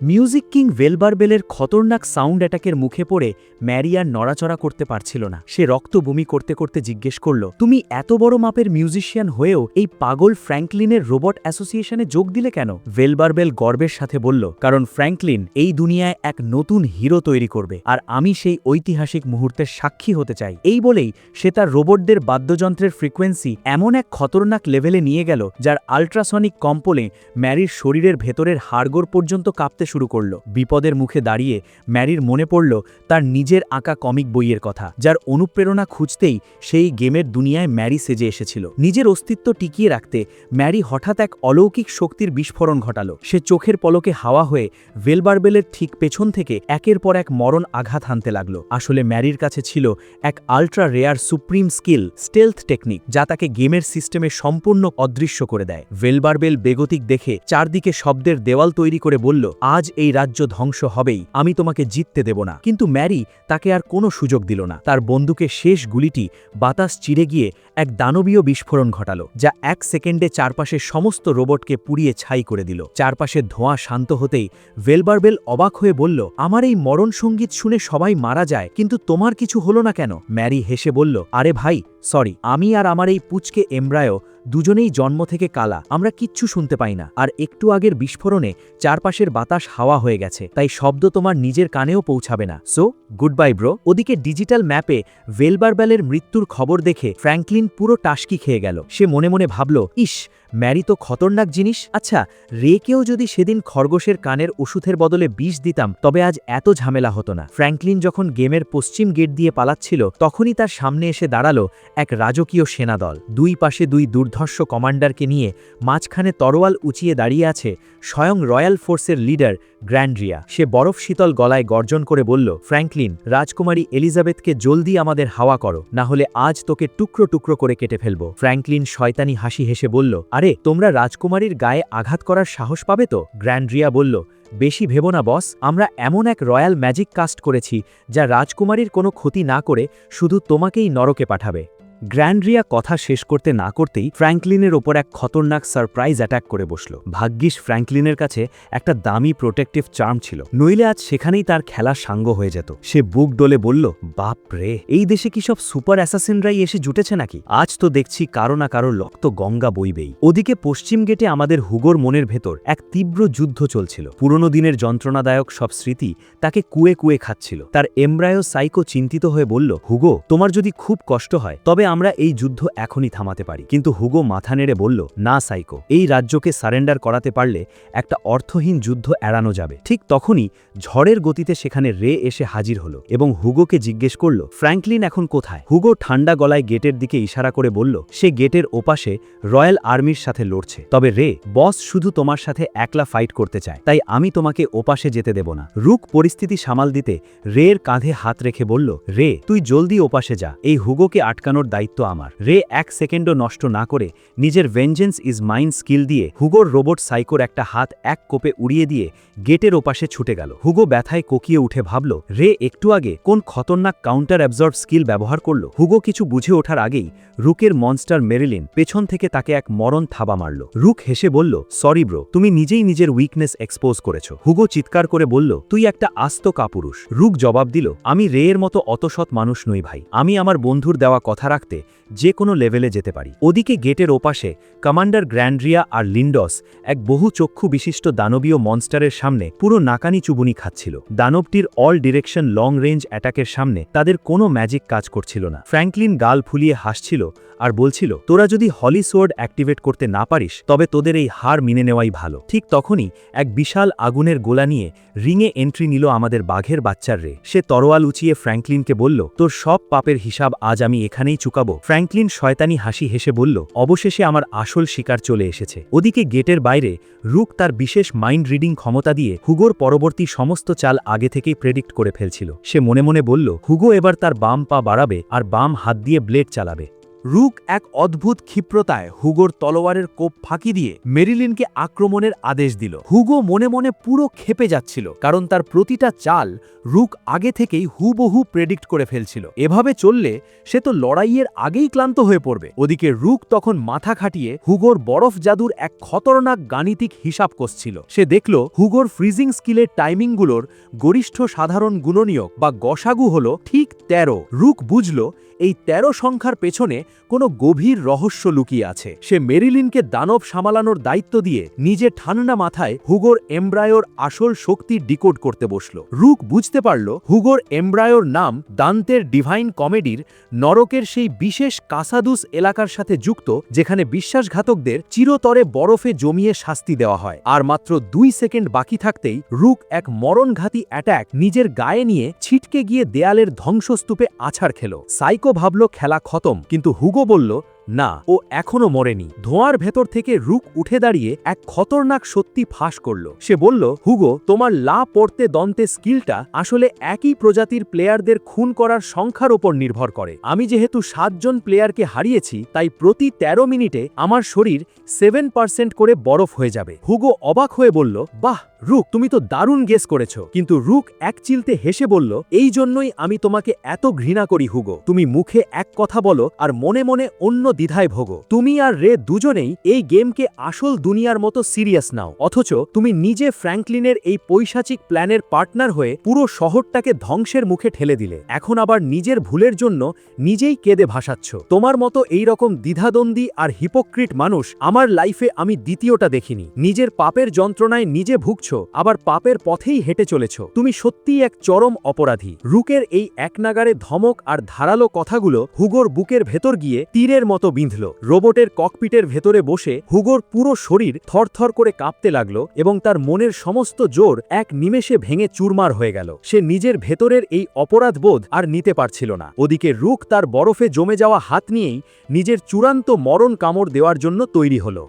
মিউজিক কিং ভেলবার বেলের খতরনাক সাউন্ড অ্যাটাকের মুখে পড়ে ম্যারি আর নড়াচড়া করতে পারছিল না। সে রক্ত বমি করতে করতে জিজ্ঞেস করল, তুমি এত বড় মাপের মিউজিশিয়ান হয়েও এই পাগল ফ্র্যাঙ্কলিনের রোবট অ্যাসোসিয়েশনে যোগ দিলে কেন? ভেলবার বেল গর্বের সাথে বলল, কারণ ফ্র্যাঙ্কলিন এই দুনিয়ায় এক নতুন হিরো তৈরি করবে, আর আমি সেই ঐতিহাসিক মুহূর্তের সাক্ষী হতে চাই। এই বলেই সে তার রোবটদের বাদ্যযন্ত্রের ফ্রিকোয়েন্সি এমন এক খতরনাক লেভেলে নিয়ে গেল, যার আল্ট্রাসনিক কম্পনে ম্যারির শরীরের ভেতরের হাড়গোড় পর্যন্ত কাঁপতে শুরু করল। বিপদের মুখে দাঁড়িয়ে ম্যারির মনে পড়ল তার নিজের আঁকা কমিক বইয়ের কথা, যার অনুপ্রেরণা খুঁজতেই সেই গেমের দুনিয়ায় ম্যারি সেজে এসেছিল। নিজের অস্তিত্ব টিকিয়ে রাখতে ম্যারি হঠাৎ এক অলৌকিক শক্তির বিস্ফোরণ ঘটালো। সে চোখের পলকে হাওয়া হয়ে ভেলবারবেলের ঠিক পেছন থেকে একের পর এক মরণ আঘাত হানতে লাগল। আসলে ম্যারির কাছে ছিল এক ultra rare supreme skill, stealth technique, যা তাকে গেমের সিস্টেমে সম্পূর্ণ অদৃশ্য করে দেয়। ভেলবারবেল বেগতিক দেখে চারদিকে শব্দের দেওয়াল তৈরি করে বলল, আজ এই রাজ্য ধ্বংস হবেই, আমি তোমাকে জিততে দেব না। কিন্তু ম্যারি তাকে আর কোনো সুযোগ দিল না। তার বন্দুকের শেষ গুলিটি বাতাস চিরে গিয়ে এক দানবীয় বিস্ফোরণ ঘটালো, যা এক সেকেন্ডে চারপাশের সমস্ত রোবটকে পুড়িয়ে ছাই করে দিল। চারপাশের ধোঁয়া শান্ত হতেই ভেলবারবেল অবাক হয়ে বলল, আমার এই মরণ সঙ্গীত শুনে সবাই মারা যায়, কিন্তু তোমার কিছু হলো না কেন? ম্যারি হেসে বলল, আরে ভাই, সরি, আমি আর আমার এই পুচকে এমব্রায়ো দুজনেই জন্ম থেকে কালা, আমরা কিচ্ছু শুনতে পাই না। আর একটু আগের বিস্ফোরণে চারপাশের বাতাস হাওয়া হয়ে গেছে, তাই শব্দ তোমার নিজের কানেও পৌঁছাবে না। So good bye bro. ওদিকে ডিজিটাল ম্যাপে ভেলবারবেলের মৃত্যুর খবর দেখে ফ্র্যাঙ্কলিন পুরো টাসকি খেয়ে গেল। সে মনে মনে ভাবল, ইস, ম্যারি তো খতরনাক জিনিস। আচ্ছা, রেকেও যদি সেদিন খরগোশের কানের ওষুধের বদলে বিষ দিতাম, তবে আজ এত ঝামেলা হতো না। ফ্র্যাঙ্কলিন যখন গেমের পশ্চিম গেট দিয়ে পালাচ্ছিল, তখনই তার সামনে এসে দাঁড়ালো এক রাজকীয় সেনাদল। দুই পাশে দুই দুর্ধর্ষ কমান্ডারকে নিয়ে মাঝখানে তরোয়াল উঁচিয়ে দাঁড়িয়ে আছে স্বয়ং রয়্যাল ফোর্সের লিডার গ্র্যান্ড্রিয়া। সে বরফ শীতল গলায় গর্জন করে বলল, ফ্র্যাঙ্কলিন, রাজকুমারী এলিজাবেথকে জলদি আমাদের হাওয়া করো, না হলে আজ তোকে টুকরো টুকরো করে কেটে ফেলব। ফ্র্যাঙ্কলিন শয়তানি হাসি হেসে বলল, আরে, তোমরা রাজকুমারীর গায়ে আঘাত করার সাহস পাবে তো? গ্র্যান্ড্রিয়া বলল, বেশি ভেবো না বস, আমরা এমন এক রয়্যাল ম্যাজিক কাস্ট করেছি যা রাজকুমারীর কোনো ক্ষতি না করে শুধু তোমাকেই নরকে পাঠাবে। গ্র্যান্ডরিয়া কথা শেষ করতে না করতেই ফ্র্যাঙ্কলিনের ওপর এক খতরনাক সারপ্রাইজ অ্যাটাক করে বসল। ভাগ্যিস ফ্র্যাঙ্কলিনের কাছে একটা দামি প্রোটেক্টিভ চার্ম ছিল, নইলে আজ সেখানেই তার খেলা সাঙ্গ হয়ে যেত। সে বুক ডলে বলল, বাপ রে, এই দেশে কি সব সুপার অ্যাসাসিনরাই এসে জুটেছে নাকি? আজ তো দেখছি কারো না কারো রক্ত গঙ্গা বইবেই। ওদিকে পশ্চিম গেটে আমাদের হুগোর মনের ভেতর এক তীব্র যুদ্ধ চলছিল। পুরনো দিনের যন্ত্রণাদায়ক সব স্মৃতি তাকে কুয়ে কুয়ে খাচ্ছিল। তার এমব্রায়ো সাইকো চিন্তিত হয়ে বলল, হুগো, তোমার যদি খুব কষ্ট হয় তবে আমরা এই যুদ্ধ এখনই থামাতে পারি। কিন্তু হুগো মাথা নেড়ে বলল, না সাইকো, এই রাজ্যকে সারেন্ডার করাতে পারলে একটা অর্থহীন যুদ্ধ এড়ানো যাবে। ঠিক তখনই ঝড়ের গতিতে সেখানে রে এসে হাজির হলো এবং হুগোকে জিজ্ঞেস করল, ফ্র্যাঙ্কলিন এখন কোথায়? হুগো ঠান্ডা গলায় গেটের দিকে ইশারা করে বলল, সে গেটের ওপাশে রয়্যাল আর্মির সাথে লড়ছে। তবে রে, বস শুধু তোমার সাথে একলা ফাইট করতে চায়, তাই আমি তোমাকে ওপাশে যেতে দেব না। রুক পরিস্থিতি সামাল দিতে রের কাঁধে হাত রেখে বলল, রে, তুই জলদি ওপাশে যা, এই হুগোকে আটকানোর দায়িত্ব আমার। রে এক সেকেন্ডও নষ্ট না করে নিজের ভেঞ্জেন্স ইজ মাইন স্কিল দিয়ে হুগোর রোবট সাইকোর একটা হাত এক কোপে উড়িয়ে দিয়ে গেটের ওপাশে ছুটে গেল। হুগো ব্যথায় কোকিয়ে উঠে ভাবল, রে একটু আগে কোন খতরনাক কাউন্টার অ্যাবজর্ব স্কিল ব্যবহার করল। হুগো কিছু বুঝে ওঠার আগেই রুকের মনস্টার মেরিলিন পেছন থেকে তাকে এক মরণ থাবা মারল। রুক হেসে বলল, সরি ব্রো, তুমি নিজেই নিজের উইকনেস এক্সপোজ করেছো। হুগো চিৎকার করে বলল, তুই একটা আস্ত কাপুরুষ। রুক জবাব দিল, আমি রেয়ের মতো অত সৎ মানুষ নই ভাই, আমি আমার বন্ধুর দেওয়া কথা রাখতে যে কোনো লেভেলে যেতে পারি। ওদিকে গেটের ওপাশে কমান্ডার গ্র্যান্ডরিয়া আর লিন্ডস এক বহু চক্ষু বিশিষ্ট দানবীয় মনস্টারের সামনে পুরো নাকানি চুবুনি খাচ্ছিল। দানবটির অল ডিরেকশন লং রেঞ্জ অ্যাটাকের সামনে তাদের কোনো ম্যাজিক কাজ করছিল না। ফ্র্যাঙ্কলিন গাল ফুলিয়ে হাসছিল আর বলছিল, তোরা যদি হলি সোয়ার্ড অ্যাক্টিভেট করতে না পারিস তবে তোদের এই হার মেনে নেওয়াই ভালো। ঠিক তখনই এক বিশাল আগুনের গোলা নিয়ে রিংয়ে এন্ট্রি নিল আমাদের বাঘের বাচ্চার রে। সে তরোয়াল উঁচিয়ে ফ্র্যাঙ্কলিনকে বলল, তোর সব পাপের হিসাব আজ আমি এখানেই চুকাবো। ফ্র্যাঙ্কলিন শয়তানি হাসি হেসে বলল, অবশেষে আমার আসল শিকার চলে এসেছে। ওদিকে গেটের বাইরে রুক তার বিশেষ মাইন্ড রিডিং ক্ষমতা দিয়ে হুগোর পরবর্তী সমস্ত চাল আগে থেকেই প্রেডিক্ট করে ফেলছিল। সে মনে মনে বলল, হুগো এবার তার বাম পা বাড়াবে আর বাম হাত দিয়ে ব্লেড চালাবে। রুক এক অদ্ভুত ক্ষিপ্রতায় হুগোর তলোয়ারের কোপ ফাঁকি দিয়ে মেরিলিনকে আক্রমণের আদেশ দিল। হুগো মনে মনে পুরো ক্ষেপে যাচ্ছিল, কারণ তার প্রতিটা চাল রুক আগে থেকেই হুবহু প্রেডিক্ট করে ফেলছিল। এভাবে চললে সে তো লড়াইয়ের আগেই ক্লান্ত হয়ে পড়বে। ওদিকে রুক তখন মাথা খাটিয়ে হুগোর বরফ জাদুর এক খতরনাক গাণিতিক হিসাব কষছিল। সে দেখল হুগোর ফ্রিজিং স্কিলের টাইমিংগুলোর গরিষ্ঠ সাধারণ গুণনীয়ক বা গসাগু হল ঠিক 13। রুক বুঝল এই 13 সংখ্যার পেছনে কোনো গভীর রহস্য লুকিয়ে আছে। সে মেরিলিনকে দানব সামলানোর দায়িত্ব দিয়ে নিজে ঠান্ডা মাথায় হুগোর এমব্রায়োর আসল শক্তি ডিকোড করতে বসল। রুক বুঝতে পারল হুগোর এমব্রায়োর নাম দান্তের ডিভাইন কমেডির নরকের সেই বিশেষ কাসাদুস এলাকার সাথে যুক্ত, যেখানে বিশ্বাসঘাতকদের চিরতরে বরফে জমিয়ে শাস্তি দেওয়া হয়। আর মাত্র 2 সেকেন্ড বাকি থাকতেই রুক এক মরণঘাতী অ্যাটাক নিজের গায়ে নিয়ে ছিটকে গিয়ে দেয়ালের ধ্বংসস্তূপে আছাড় খেল। সাইকো ভাবল খেলা খতম, কিন্তু হুগো বলল, না, ও এখনো মরেনি। ধোঁয়ার ভেতর থেকে রুক উঠে দাঁড়িয়ে এক খতরনাক সত্যি ফাঁস করল। সে বলল, হুগো, তোমার লা পড়তে দন্তে স্কিলটা আসলে একই প্রজাতির প্লেয়ারদের খুন করার সংখ্যার ওপর নির্ভর করে। আমি যেহেতু 7 জন প্লেয়ারকে হারিয়েছি, তাই প্রতি 13 মিনিটে আমার শরীর 7% করে বরফ হয়ে যাবে। হুগো অবাক হয়ে বলল, বাহ রুক, তুমি তো দারুণ গেস করেছো। কিন্তু রুক এক চিলতে হেসে বলল, এই জন্যই আমি তোমাকে এত ঘৃণা করি হুগো। তুমি মুখে এক কথা বলো আর মনে মনে অন্য দ্বিধায় ভোগো। তুমি আর রে দুজনেই এই গেমকে আসল দুনিয়ার মতো সিরিয়াস নাও, অথচ তুমি নিজে ফ্র্যাঙ্কলিনের এই পৈশাচিক প্ল্যানের পার্টনার হয়ে পুরো শহরটাকে ধ্বংসের মুখে ঠেলে দিলে। এখন আবার নিজের ভুলের জন্য নিজেই কেঁদে ভাসাচ্ছ। তোমার মতো এই রকম দ্বিধাদ্বন্দ্বী আর হিপোক্রিট মানুষ আমার লাইফে আমি দ্বিতীয়টা দেখিনি। নিজের পাপের যন্ত্রণায় নিজে ভুগছ, আবার পাপের পথেই হেঁটে চলেছ। তুমি সত্যিই এক চরম অপরাধী। রুকের এই একনাগারে ধমক আর ধারালো কথাগুলো হুগোর বুকের ভেতর গিয়ে তীরের মতো বিঁধল। রোবটের ককপিটের ভেতরে বসে হুগোর পুরো শরীর থরথর করে কাঁপতে লাগলো এবং তার মনের সমস্ত জোর এক নিমেষে ভেঙে চুরমার হয়ে গেল। সে নিজের ভেতরের এই অপরাধবোধ আর নিতে পারছিল না। ওদিকে রুক তার বরফে জমে যাওয়া হাত নিয়েই নিজের চূড়ান্ত মরণ কামড় দেওয়ার জন্য তৈরি হলো।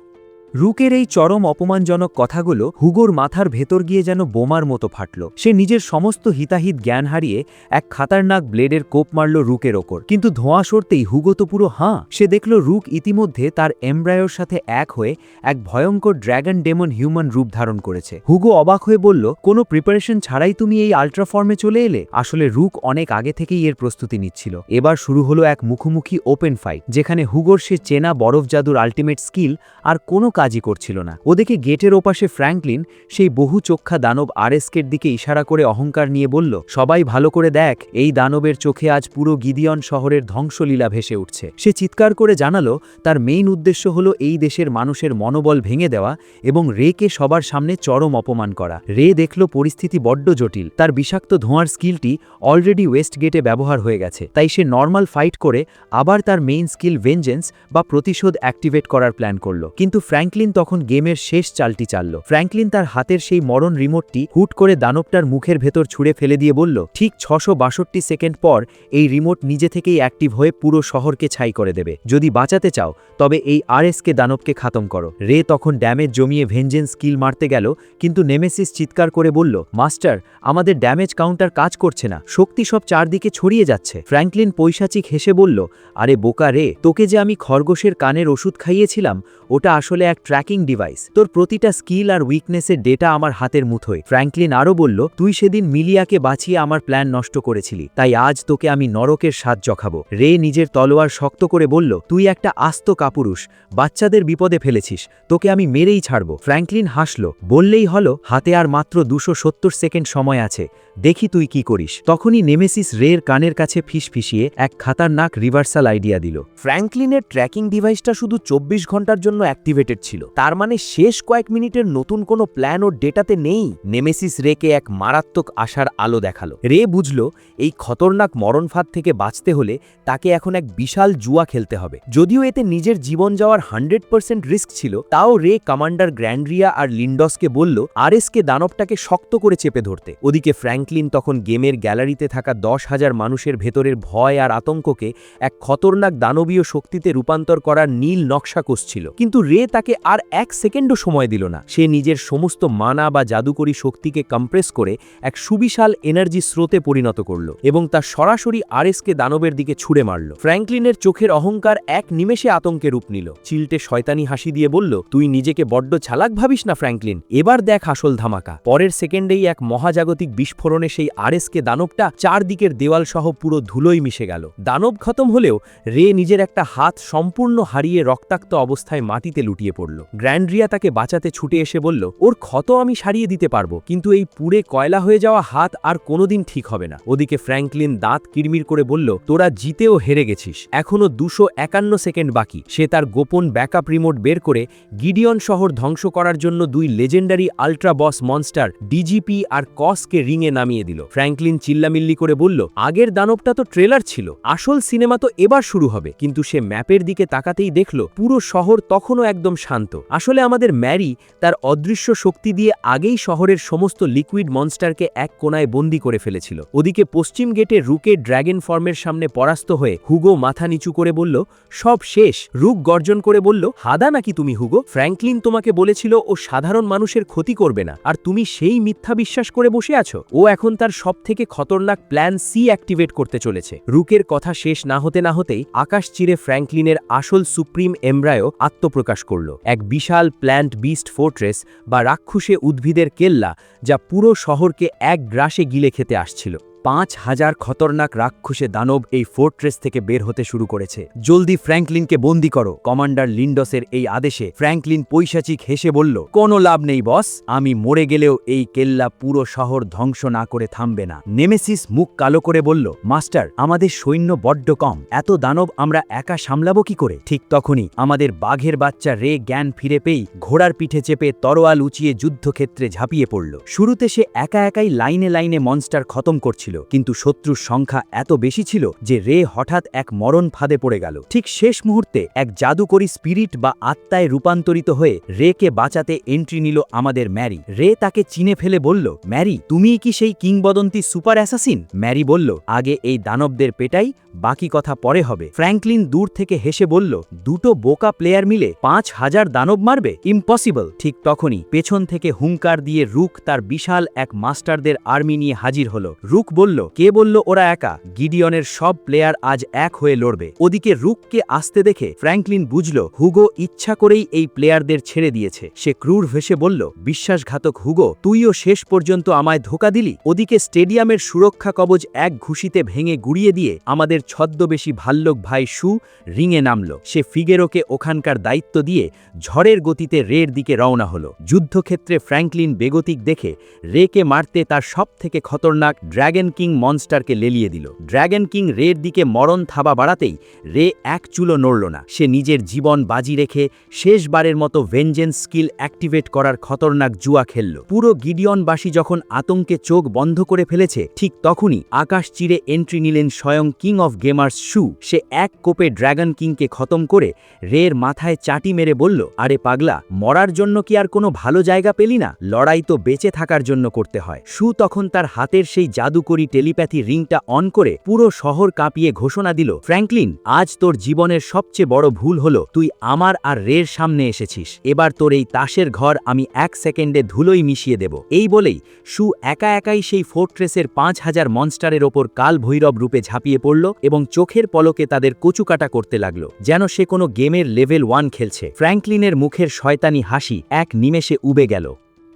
রুকের এই চরম অপমানজনক কথাগুলো হুগোর মাথার ভেতর গিয়ে যেন বোমার মতো ফাটল। সে নিজের সমস্ত হিতাহিত জ্ঞান হারিয়ে এক খাতারনাক ব্লেডের কোপ মারল রুকের ওপর। কিন্তু ধোঁয়া সরতেই হুগো তো পুরো হাঁ। সে দেখল রুক ইতিমধ্যে তার এমব্রায়োর সাথে এক হয়ে এক ভয়ঙ্কর ড্র্যাগন ডেমন হিউম্যান রূপ ধারণ করেছে। হুগো অবাক হয়ে বলল, কোনো প্রিপারেশন ছাড়াই তুমি এই আল্ট্রা ফর্মে চলে এলে? আসলে রুক অনেক আগে থেকেই এর প্রস্তুতি নিচ্ছিল। এবার শুরু হলো এক মুখোমুখি ওপেন ফাইট, যেখানে হুগোর সে চেনা বরফ জাদুর আল্টিমেট স্কিল আর কোনো কাজই করছিল না। ওদিকে গেটের ওপাশে ফ্র্যাঙ্কলিন সেই বহু চোখা দানব আরএসকের দিকে ইশারা করে অহংকার নিয়ে বলল, সবাই ভালো করে দেখ, এই দানবের চোখে আজ পুরো গিদিয়ন শহরের ধ্বংসলীলা ভেসে উঠছে। সে চিৎকার করে জানালো তার মেইন উদ্দেশ্য হলো এই দেশের মানুষের মনোবল ভেঙে দেওয়া এবং রেকে সবার সামনে চরম অপমান করা। রে দেখল পরিস্থিতি বড্ড জটিল। তার বিষাক্ত ধোঁয়ার স্কিলটি অলরেডি ওয়েস্ট গেটে ব্যবহার হয়ে গেছে, তাই সে নর্মাল ফাইট করে আবার তার মেইন স্কিল ভেঞ্জেন্স বা প্রতিশোধ অ্যাক্টিভেট করার প্ল্যান করল। কিন্তু ফ্র্যাঙ্কলিন তখন গেমের শেষ চালটি চালল। ফ্র্যাঙ্কলিন তার হাতের সেই মরণ রিমোটটি হুট করে দানবটার মুখের ভেতর ছুঁড়ে ফেলে দিয়ে বলল, ঠিক 662 সেকেন্ড পর এই রিমোট নিজে থেকেই অ্যাক্টিভ হয়ে পুরো শহরকে ছাই করে দেবে। যদি বাঁচাতে চাও তবে এই আরএসকে দানবকে খাতম করো। রে তখন ড্যামেজ জমিয়ে ভেঞ্জেন্স স্কিল মারতে গেল, কিন্তু নেমেসিস চিৎকার করে বলল, মাস্টার, আমাদের ড্যামেজ কাউন্টার কাজ করছে না, শক্তি সব চারদিকে ছড়িয়ে যাচ্ছে। ফ্র্যাঙ্কলিন পৈশাচিক হেসে বলল, আরে বোকা রে, তোকে যে আমি খরগোশের কানের ওষুধ খাইয়েছিলাম ওটা আসলে এক ট্র্যাকিং ডিভাইস। তোর প্রতিটা স্কিল আর উইকনেসের ডেটা আমার হাতের মুঠোয়। ফ্র্যাঙ্কলিন আরও বলল, তুই সেদিন মিলিয়াকে বাঁচিয়ে আমার প্ল্যান নষ্ট করেছিলি, তাই আজ তোকে আমি নরকের স্বাদ চখাবো। রে নিজের তলোয়ার শক্ত করে বলল, তুই একটা আস্ত কাপুরুষ, বাচ্চাদের বিপদে ফেলেছিস, তোকে আমি মেরেই ছাড়ব। ফ্র্যাঙ্কলিন হাসল, বললেই হলো, হাতে আর মাত্র 270 সেকেন্ড সময় আছে, দেখি তুই কি করিস। তখনই নেমেসিস রের কানের কাছে ফিসফিসিয়ে এক খাতারনাক রিভার্সাল আইডিয়া দিল। ফ্র্যাঙ্কলিনের ট্র্যাকিং ডিভাইসটা শুধু 24 ঘন্টার জন্য অ্যাক্টিভেটেড ছিল, তার মানে শেষ কয়েক মিনিটের নতুন কোনো প্ল্যান ও ডেটাতে নেই। নেমেসিস রেকে এক মারাত্মক আশার আলো দেখালো। রে বুঝল এই খতরনাক মরণফাঁদ থেকে বাঁচতে হলে তাকে এখন এক বিশাল জুয়া খেলতে হবে। যদিও এতে নিজের জীবন যাওয়ার 100% রিস্ক ছিল, তাও রে কমান্ডার গ্র্যান্ড্রিয়া আর লিন্ডসকে বলল আরএসকে দানবটাকে শক্ত করে চেপে ধরতে। ওদিকে ফ্র্যাঙ্কলিন তখন গেমের গ্যালারিতে থাকা 10,000 মানুষের ভেতরের ভয় আর আতঙ্ককে এক খতরনাক দানবীয় শক্তিতে রূপান্তর করার নীল নকশা কষছিল। কিন্তু রে তাকে আর 1 সেকেন্ডও সময় দিল না। সে নিজের সমস্ত মানা বা জাদুকরী শক্তিকে কম্প্রেস করে এক সুবিশাল এনার্জি স্রোতে পরিণত করল এবং তা সরাসরি আরএসকে দানবের দিকে ছুড়ে মারল। ফ্র্যাঙ্কলিনের চোখের অহংকার এক নিমেষে আতঙ্কে রূপ নিল। চিলটে শয়তানি হাসি দিয়ে বলল, তুই নিজেকে বড্ড চালাক ভাবিস না ফ্র্যাঙ্কলিন, এবার দেখ আসল ধামাকা। পরের সেকেন্ডেই এক মহাজাগতিক বিস্ফোরণে সেই আরএসকে দানবটা চারদিকের দেওয়াল সহ পুরো ধুলোয় মিশে গেল। দানব খতম হলেও রে নিজের একটা হাত সম্পূর্ণ হারিয়ে রক্তাক্ত অবস্থায় মাটিতে লুটিয়ে পড়ল। গ্র্যান্ড্রিয়া তাকে বাঁচাতে ছুটে এসে বলল, ওর ক্ষত আমি সারিয়ে দিতে পারবো, কিন্তু এই পুড়ে কয়লা হয়ে যাওয়া হাত আর কোনোদিন ঠিক হবে না। ওদিকে ফ্র্যাঙ্কলিন দাঁত কিরমির করে বলল, তোরা জিতেও হেরে গেছিস, এখনো 251 সেকেন্ড বাকি। সে তার গোপন ব্যাকআপ রিমোট বের করে গিডিয়ন শহর ধ্বংস করার জন্য 2 লেজেন্ডারি আল্ট্রা বস মনস্টার ডিজিপি আর কসকে রিংয়ে নামিয়ে দিল। ফ্র্যাঙ্কলিন চিল্লামিল্লি করে বলল, আগের দানবটা তো ট্রেলার ছিল, আসল সিনেমা তো এবার শুরু হবে। কিন্তু সে ম্যাপের দিকে তাকাতেই দেখল পুরো শহর তখনও একদম শান্ত। আসলে আমাদের ম্যারি তার অদৃশ্য শক্তি দিয়ে আগেই শহরের সমস্ত লিকুইড মনস্টারকে এক কোণায় বন্দি করে ফেলেছিল। ওদিকে পশ্চিম গেটে রুকে ড্র্যাগন ফর্মের সামনে পরাস্ত হয়ে হুগো মাথা নিচু করে বলল, সব শেষ। রুক গর্জন করে বলল, হাদা নাকি তুমি হুগো? ফ্র্যাঙ্কলিন তোমাকে বলেছিল ও সাধারণ মানুষের ক্ষতি করবে না, আর তুমি সেই মিথ্যা বিশ্বাস করে বসে আছো। ও এখন তার সবথেকে খতরনাক প্ল্যান সি অ্যাক্টিভেট করতে চলেছে। রুকের কথা শেষ না হতেই আকাশ চিরে ফ্র্যাঙ্কলিনের আসল সুপ্রিম এমব্রায়ো আত্মপ্রকাশ করল। এক বিশাল প্ল্যান্ট বিস্ট ফোর্ট্রেস বা রাক্ষুসে উদ্ভিদের কেল্লা, যা পুরো শহরকে এক গ্রাসে গিলে খেতে আসছিল। 5000 খতরনাক রাক্ষসে দানব এই ফোর্ট্রেস থেকে বের হতে শুরু করেছে। জলদি ফ্র্যাঙ্কলিনকে বন্দি করো। কমান্ডার লিন্ডসের এই আদেশে ফ্র্যাঙ্কলিন পৈশাচিক হেসে বলল, কোনো লাভ নেই বস, আমি মরে গেলেও এই কেল্লা পুরো শহর ধ্বংস না করে থামবে না। নেমেসিস মুখ কালো করে বলল, মাস্টার, আমাদের সৈন্য বড্ড কম, এত দানব আমরা একা সামলাবো কি করে? ঠিক তখনই আমাদের বাঘের বাচ্চা রে জ্ঞান ফিরে পেয়ে ঘোড়ার পিঠে চেপে তরোয়াল উঁচিয়ে যুদ্ধক্ষেত্রে ঝাঁপিয়ে পড়ল। শুরুতে সে একা একাই লাইনে লাইনে মনস্টার খতম করছিল, ছিল, কিন্তু শত্রুর সংখ্যা এত বেশি ছিল যে রে হঠাৎ এক মরণ ফাঁদে পড়ে গেল। ঠিক শেষ মুহূর্তে এক জাদুকরী স্পিরিট বা আত্মায় রূপান্তরিত হয়ে রেকে বাঁচাতে এন্ট্রি নিল আমাদের ম্যারি। রে তাকে চিনে ফেলে বলল, ম্যারি, তুমিই কি সেই কিংবদন্তি সুপার অ্যাসাসিন? ম্যারি বলল, আগে এই দানবদের পেটাই, বাকি কথা পরে হবে। ফ্র্যাঙ্কলিন দূর থেকে হেসে বলল, দুটো বোকা প্লেয়ার মিলে 5000 দানব মারবে? ইম্পসিবল। ঠিক তখনই পেছন থেকে হুঙ্কার দিয়ে রুক তার বিশাল এক মাস্টারদের আর্মি নিয়ে হাজির হলো। রুক বলল, কে বলল ওরা একা? গিডিয়নের সব প্লেয়ার আজ এক হয়ে লড়বে। ওদিকে রুককে আসতে দেখে ফ্র্যাঙ্কলিন বুঝল হুগো ইচ্ছা করেই এই প্লেয়ারদের ছেড়ে দিয়েছে। সে ক্রুর ভেসে বলল, বিশ্বাসঘাতক হুগো, তুইও শেষ পর্যন্ত আমায় ধোঁকা দিলি। ওদিকে স্টেডিয়ামের সুরক্ষা কবচ এক ঘুষিতে ভেঙে গুড়িয়ে দিয়ে আমাদের ছদ্মবেশী ভাল্লুক ভাই শু রিংয়ে নামল। সে ফিগেরোকে ওখানকার দায়িত্ব দিয়ে ঝড়ের গতিতে রের দিকে রওনা হলো। যুদ্ধক্ষেত্রে ফ্র্যাঙ্কলিন বেগতিক দেখে রেকে মারতে তার সবথেকে খতরনাক ড্র্যাগন কিং মনস্টারকে লেলিয়ে দিল। ড্র্যাগন কিং রের দিকে মরণ থাবা বাড়াতেই রে এক চুলো নড়ল না। সে নিজের জীবন বাজি রেখে শেষবারের মতো ভেঞ্জেন্স স্কিল অ্যাক্টিভেট করার খতরনাক জুয়া খেলল। পুরো গিডিয়নবাসী যখন আতঙ্কে চোখ বন্ধ করে ফেলেছে, ঠিক তখনই আকাশ চিরে এন্ট্রি নিলেন স্বয়ং কিং অফ গেমার্স শু। সে এক কোপে ড্র্যাগন কিংকে খতম করে রের মাথায় চাটি মেরে বলল, আরে পাগলা, মরার জন্য কি আর কোনো ভালো জায়গা পেলি না? লড়াই তো বেঁচে থাকার জন্য করতে হয়। শু তখন তার হাতের সেই জাদুকরী টেলিপ্যাথি রিংটা অন করে পুরো শহর কাঁপিয়ে ঘোষণা দিল, ফ্র্যাঙ্কলিন, আজ তোর জীবনের সবচেয়ে বড় ভুল হলো তুই আমার আর রের সামনে এসেছিস। এবার তোর এই তাসের ঘর আমি 1 সেকেন্ডে ধুলোই মিশিয়ে দেব। এই বলেই শু একা একাই সেই ফোর্ট্রেসের 5000 মনস্টারের ওপর কাল ভৈরব রূপে ঝাঁপিয়ে পড়ল এবং চোখের পলকে তাদের কচুকাটা করতে লাগলো, যেন সে কোনো গেমের লেভেল 1 খেলছে। ফ্র্যাঙ্কলিনের মুখের শয়তানি হাসি এক নিমেষে উবে গেল।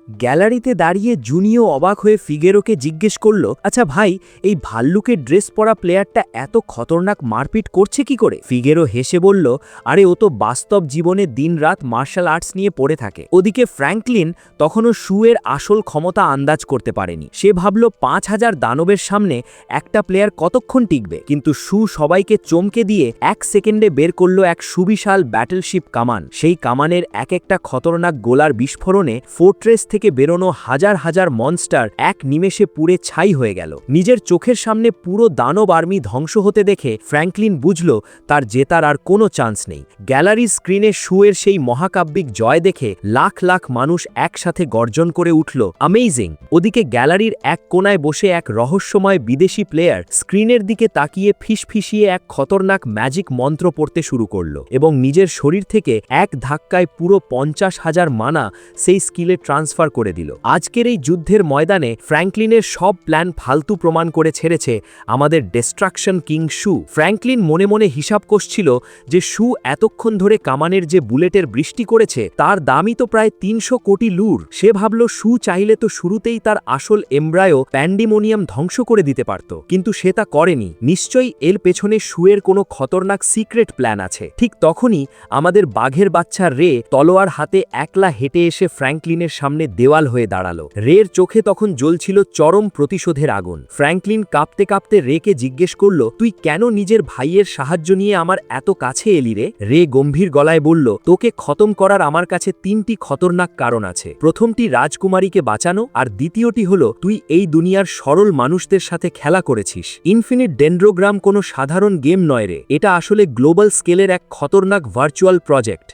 গ্যালারিতে দাঁড়িয়ে জুনিও অবাক হয়ে ফিগেরোকে জিজ্ঞেস করল, আচ্ছা ভাই, এই ভাল্লুকের ড্রেস পরা প্লেয়ারটা এত খতরনাক মারপিট করছে কি করে? ফিগেরো হেসে বলল, আরে ও তো বাস্তব জীবনে দিনরাত মার্শাল আর্টস নিয়ে পড়ে থাকে। ওদিকে ফ্র্যাঙ্কলিন তখনও শুয়ের আসল ক্ষমতা আন্দাজ করতে পারেনি। সে ভাবল 5000 দানবের সামনে একটা প্লেয়ার কতক্ষণ টিকবে, কিন্তু শু সবাইকে চমকে দিয়ে 1 সেকেন্ডে বের করল এক সুবিশাল ব্যাটলশিপ কামান। সেই কামানের এক একটা খতরনাক গোলার বিস্ফোরণে ফোর্ট্রেস থেকে বেরোনো হাজার হাজার মনস্টার এক নিমেষে পুড়ে ছাই হয়ে গেল। নিজের চোখের সামনে পুরো দানব আর্মি ধ্বংস হতে দেখে ফ্র্যাঙ্কলিন বুঝল তার জেতার আর কোনো চান্স নেই। গ্যালারির স্ক্রিনে শুয়ের সেই মহাকাব্যিক জয় দেখে লাখ লাখ মানুষ একসাথে গর্জন করে উঠল, অ্যামেজিং। ওদিকে গ্যালারির এক কোনায় বসে এক রহস্যময় বিদেশি প্লেয়ার স্ক্রিনের দিকে তাকিয়ে ফিসফিসিয়ে এক খতরনাক ম্যাজিক মন্ত্র পড়তে শুরু করল এবং নিজের শরীর থেকে এক ধাক্কায় পুরো 50,000 মানা সেই স্কিলে ট্রান্সফার করে দিল। আজকের এই যুদ্ধের ময়দানে ফ্র্যাঙ্কলিনের সব প্ল্যান ফালতু প্রমাণ করে ছেড়েছে আমাদের ডিস্ট্রাকশন কিং শু। ফ্র্যাঙ্কলিন মনে মনে হিসাব কষছিল যে শু এতক্ষণ ধরে কামানের যে বুলেটের বৃষ্টি করেছে তার দামই তো প্রায় 300 কোটি লুর। সে ভাবল শু চাইলে তো শুরুতেই তার আসল এমব্রায়ো প্যান্ডিমোনিয়াম ধ্বংস করে দিতে পারত, কিন্তু সে তা করেনি। নিশ্চয়ই এর পেছনে শুয়ের কোনো খতরনাক সিক্রেট প্ল্যান আছে। ঠিক তখনই আমাদের বাঘের বাচ্চা রে তলোয়ার হাতে একলা হেঁটে এসে ফ্র্যাঙ্কলিনের সামনে দেওয়াল হয়ে দাঁড়ালো। রের চোখে তখন জ্বলছিল চরম প্রতিশোধের আগুন। ফ্র্যাঙ্কলিন কাঁপতে কাঁপতে রেকে জিজ্ঞেস করল, তুই কেন নিজের ভাইয়ের সাহায্য নিয়ে আমার এত কাছে এলি রে? রে গম্ভীর গলায় বলল, তোকে খতম করার আমার কাছে 3টি খতরনাক কারণ আছে। প্রথমটি রাজকুমারীকে বাঁচানো, আর দ্বিতীয়টি হলো তুই এই দুনিয়ার সরল মানুষদের সাথে খেলা করেছিস। ইনফিনিট ডেন্ড্রোগ্রাম কোনো সাধারণ গেম নয় রে, এটা আসলে গ্লোবাল স্কেলের এক খতরনাক ভার্চুয়াল প্রজেক্ট।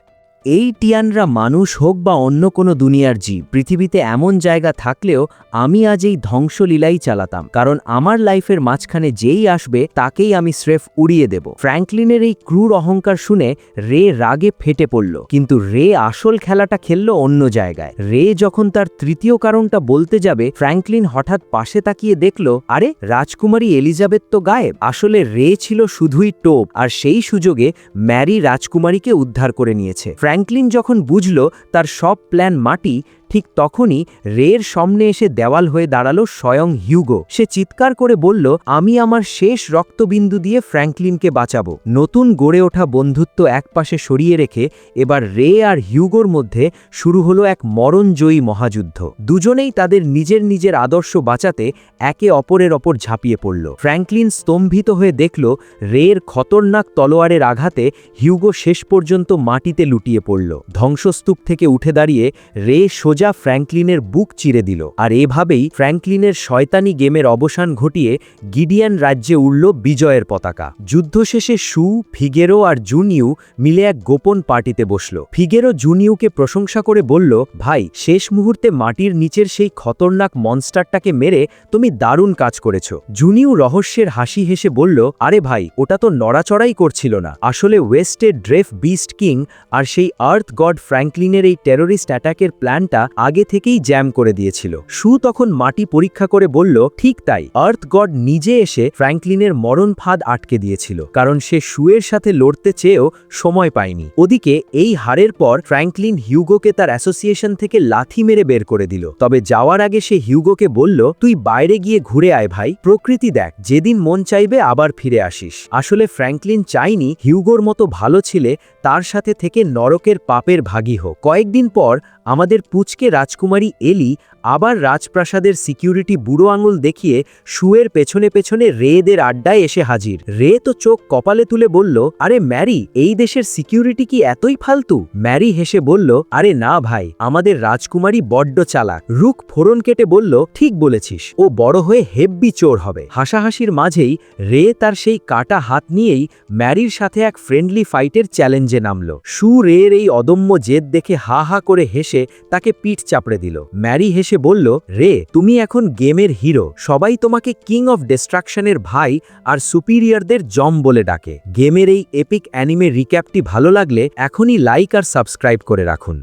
এই টিয়ানরা মানুষ হোক বা অন্য কোনো দুনিয়ার জীব, পৃথিবীতে এমন জায়গা থাকলেও আমি আজ এই ধ্বংসলীলাই চালাতাম, কারণ আমার লাইফের মাঝখানে যেই আসবে তাকেই আমি স্রেফ উড়িয়ে দেব। ফ্র্যাঙ্কলিনের এই ক্রুর অহংকার শুনে রে রাগে ফেটে পড়ল, কিন্তু রে আসল খেলাটা খেলল অন্য জায়গায়। রে যখন তার তৃতীয় কারণটা বলতে যাবে, ফ্র্যাঙ্কলিন হঠাৎ পাশে তাকিয়ে দেখল, আরে রাজকুমারী এলিজাবেথ তো গায়েব। আসলে রে ছিল শুধুই টোপ, আর সেই সুযোগে ম্যারি রাজকুমারীকে উদ্ধার করে নিয়েছে। ফ্র্যাঙ্কলিন যখন বুঝল তার সব প্ল্যান মাটি, ঠিক তখনই রের সামনে এসে দেওয়াল হয়ে দাঁড়ালো স্বয়ং হিউগো। সে চিৎকার করে বলল, আমি আমার শেষ রক্তবিন্দু দিয়ে ফ্র্যাঙ্কলিনকে বাঁচাবো। নতুন গড়ে ওঠা বন্ধুত্ব একপাশে সরিয়ে রেখে এবার রে আর হিউগোর মধ্যে শুরু হলো এক মরণজয়ী মহাযুদ্ধ। দুজনেই তাদের নিজের নিজের আদর্শ বাঁচাতে একে অপরের ওপর ঝাঁপিয়ে পড়ল। ফ্র্যাঙ্কলিন স্তম্ভিত হয়ে দেখল রের খতরনাক তলোয়ারের আঘাতে হিউগো শেষ পর্যন্ত মাটিতে লুটিয়ে পড়ল। ধ্বংসস্তূপ থেকে উঠে দাঁড়িয়ে রে সোজা সোজা ফ্র্যাঙ্কলিনের বুক চিরে দিল আর এভাবেই ফ্র্যাঙ্কলিনের শয়তানি গেমের অবসান ঘটিয়ে গিডিয়ান রাজ্যে উড়ল বিজয়ের পতাকা। যুদ্ধ শেষে সু, ফিগেরো আর জুনিউ মিলে এক গোপন পার্টিতে বসল। ফিগেরো জুনিউকে প্রশংসা করে বলল, ভাই, শেষ মুহূর্তে মাটির নিচের সেই খতরনাক মনস্টারটাকে মেরে তুমি দারুণ কাজ করেছ। জুনিউ রহস্যের হাসি হেসে বলল, আরে ভাই, ওটা তো নড়াচড়াই করছিল না। আসলে ওয়েস্টের ড্রেফ বিস্ট কিং আর সেই আর্থ গড ফ্র্যাঙ্কলিনের এই টেরোরিস্ট অ্যাটাকের প্ল্যানটা আগে থেকেই জ্যাম করে দিয়েছিল। সু তখন মাটি পরীক্ষা করে বলল, ঠিক তাই, আর্থ গড নিজে এসে ফ্র্যাঙ্কলিনের মরণ ফাঁদ আটকে দিয়েছিল, কারণ সে সুয়ের সাথে লড়তে চেয়েও সময় পায়নি। ওদিকে এই হারের পর ফ্র্যাঙ্কলিন হিউগোকে তার অ্যাসোসিয়েশন থেকে লাথি মেরে বের করে দিল। তবে যাওয়ার আগে সে হিউগোকে বলল, তুই বাইরে গিয়ে ঘুরে আয় ভাই, প্রকৃতি দেখ, যেদিন মন চাইবে আবার ফিরে আসিস। আসলে ফ্র্যাঙ্কলিন চাইনি হিউগোর মতো ভালো ছেলে তার সাথে থেকে নরকের পাপের ভাগী হোক। কয়েকদিন পর আমাদের পুচকে রাজকুমারী এলি আবার রাজপ্রাসাদের সিকিউরিটি বুড়ো আঙুল দেখিয়ে শুয়ের পেছনে পেছনে রেদের আড্ডায় এসে হাজির। রে তো চোখ কপালে তুলে বলল, আরে ম্যারি, এই দেশের সিকিউরিটি কি এতই ফালতু? ম্যারি হেসে বলল, আরে না ভাই, আমাদের রাজকুমারী বড্ড চালাক। রুক ফোড়ন কেটে বলল, ঠিক বলেছিস, ও বড় হয়ে হেব্বি চোর হবে। হাসাহাসির মাঝেই রে তার সেই কাটা হাত নিয়েই ম্যারির সাথে এক ফ্রেন্ডলি ফাইটের চ্যালেঞ্জে নামল। সু রের এই অদম্য জেদ দেখে হা হা করে হেসে তাকে পিঠ চাপড়ে দিল। ম্যারি হেসে বলল, রে, তুমি এখন গেমের হিরো, সবাই তোমাকে কিং অফ ডিস্ট্রাকশনের ভাই আর সুপিরিয়রদের জম বলে ডাকে। গেমের এই এপিক অ্যানিমে রিক্যাপটি ভালো লাগলে এখনই লাইক আর সাবস্ক্রাইব করে রাখুন।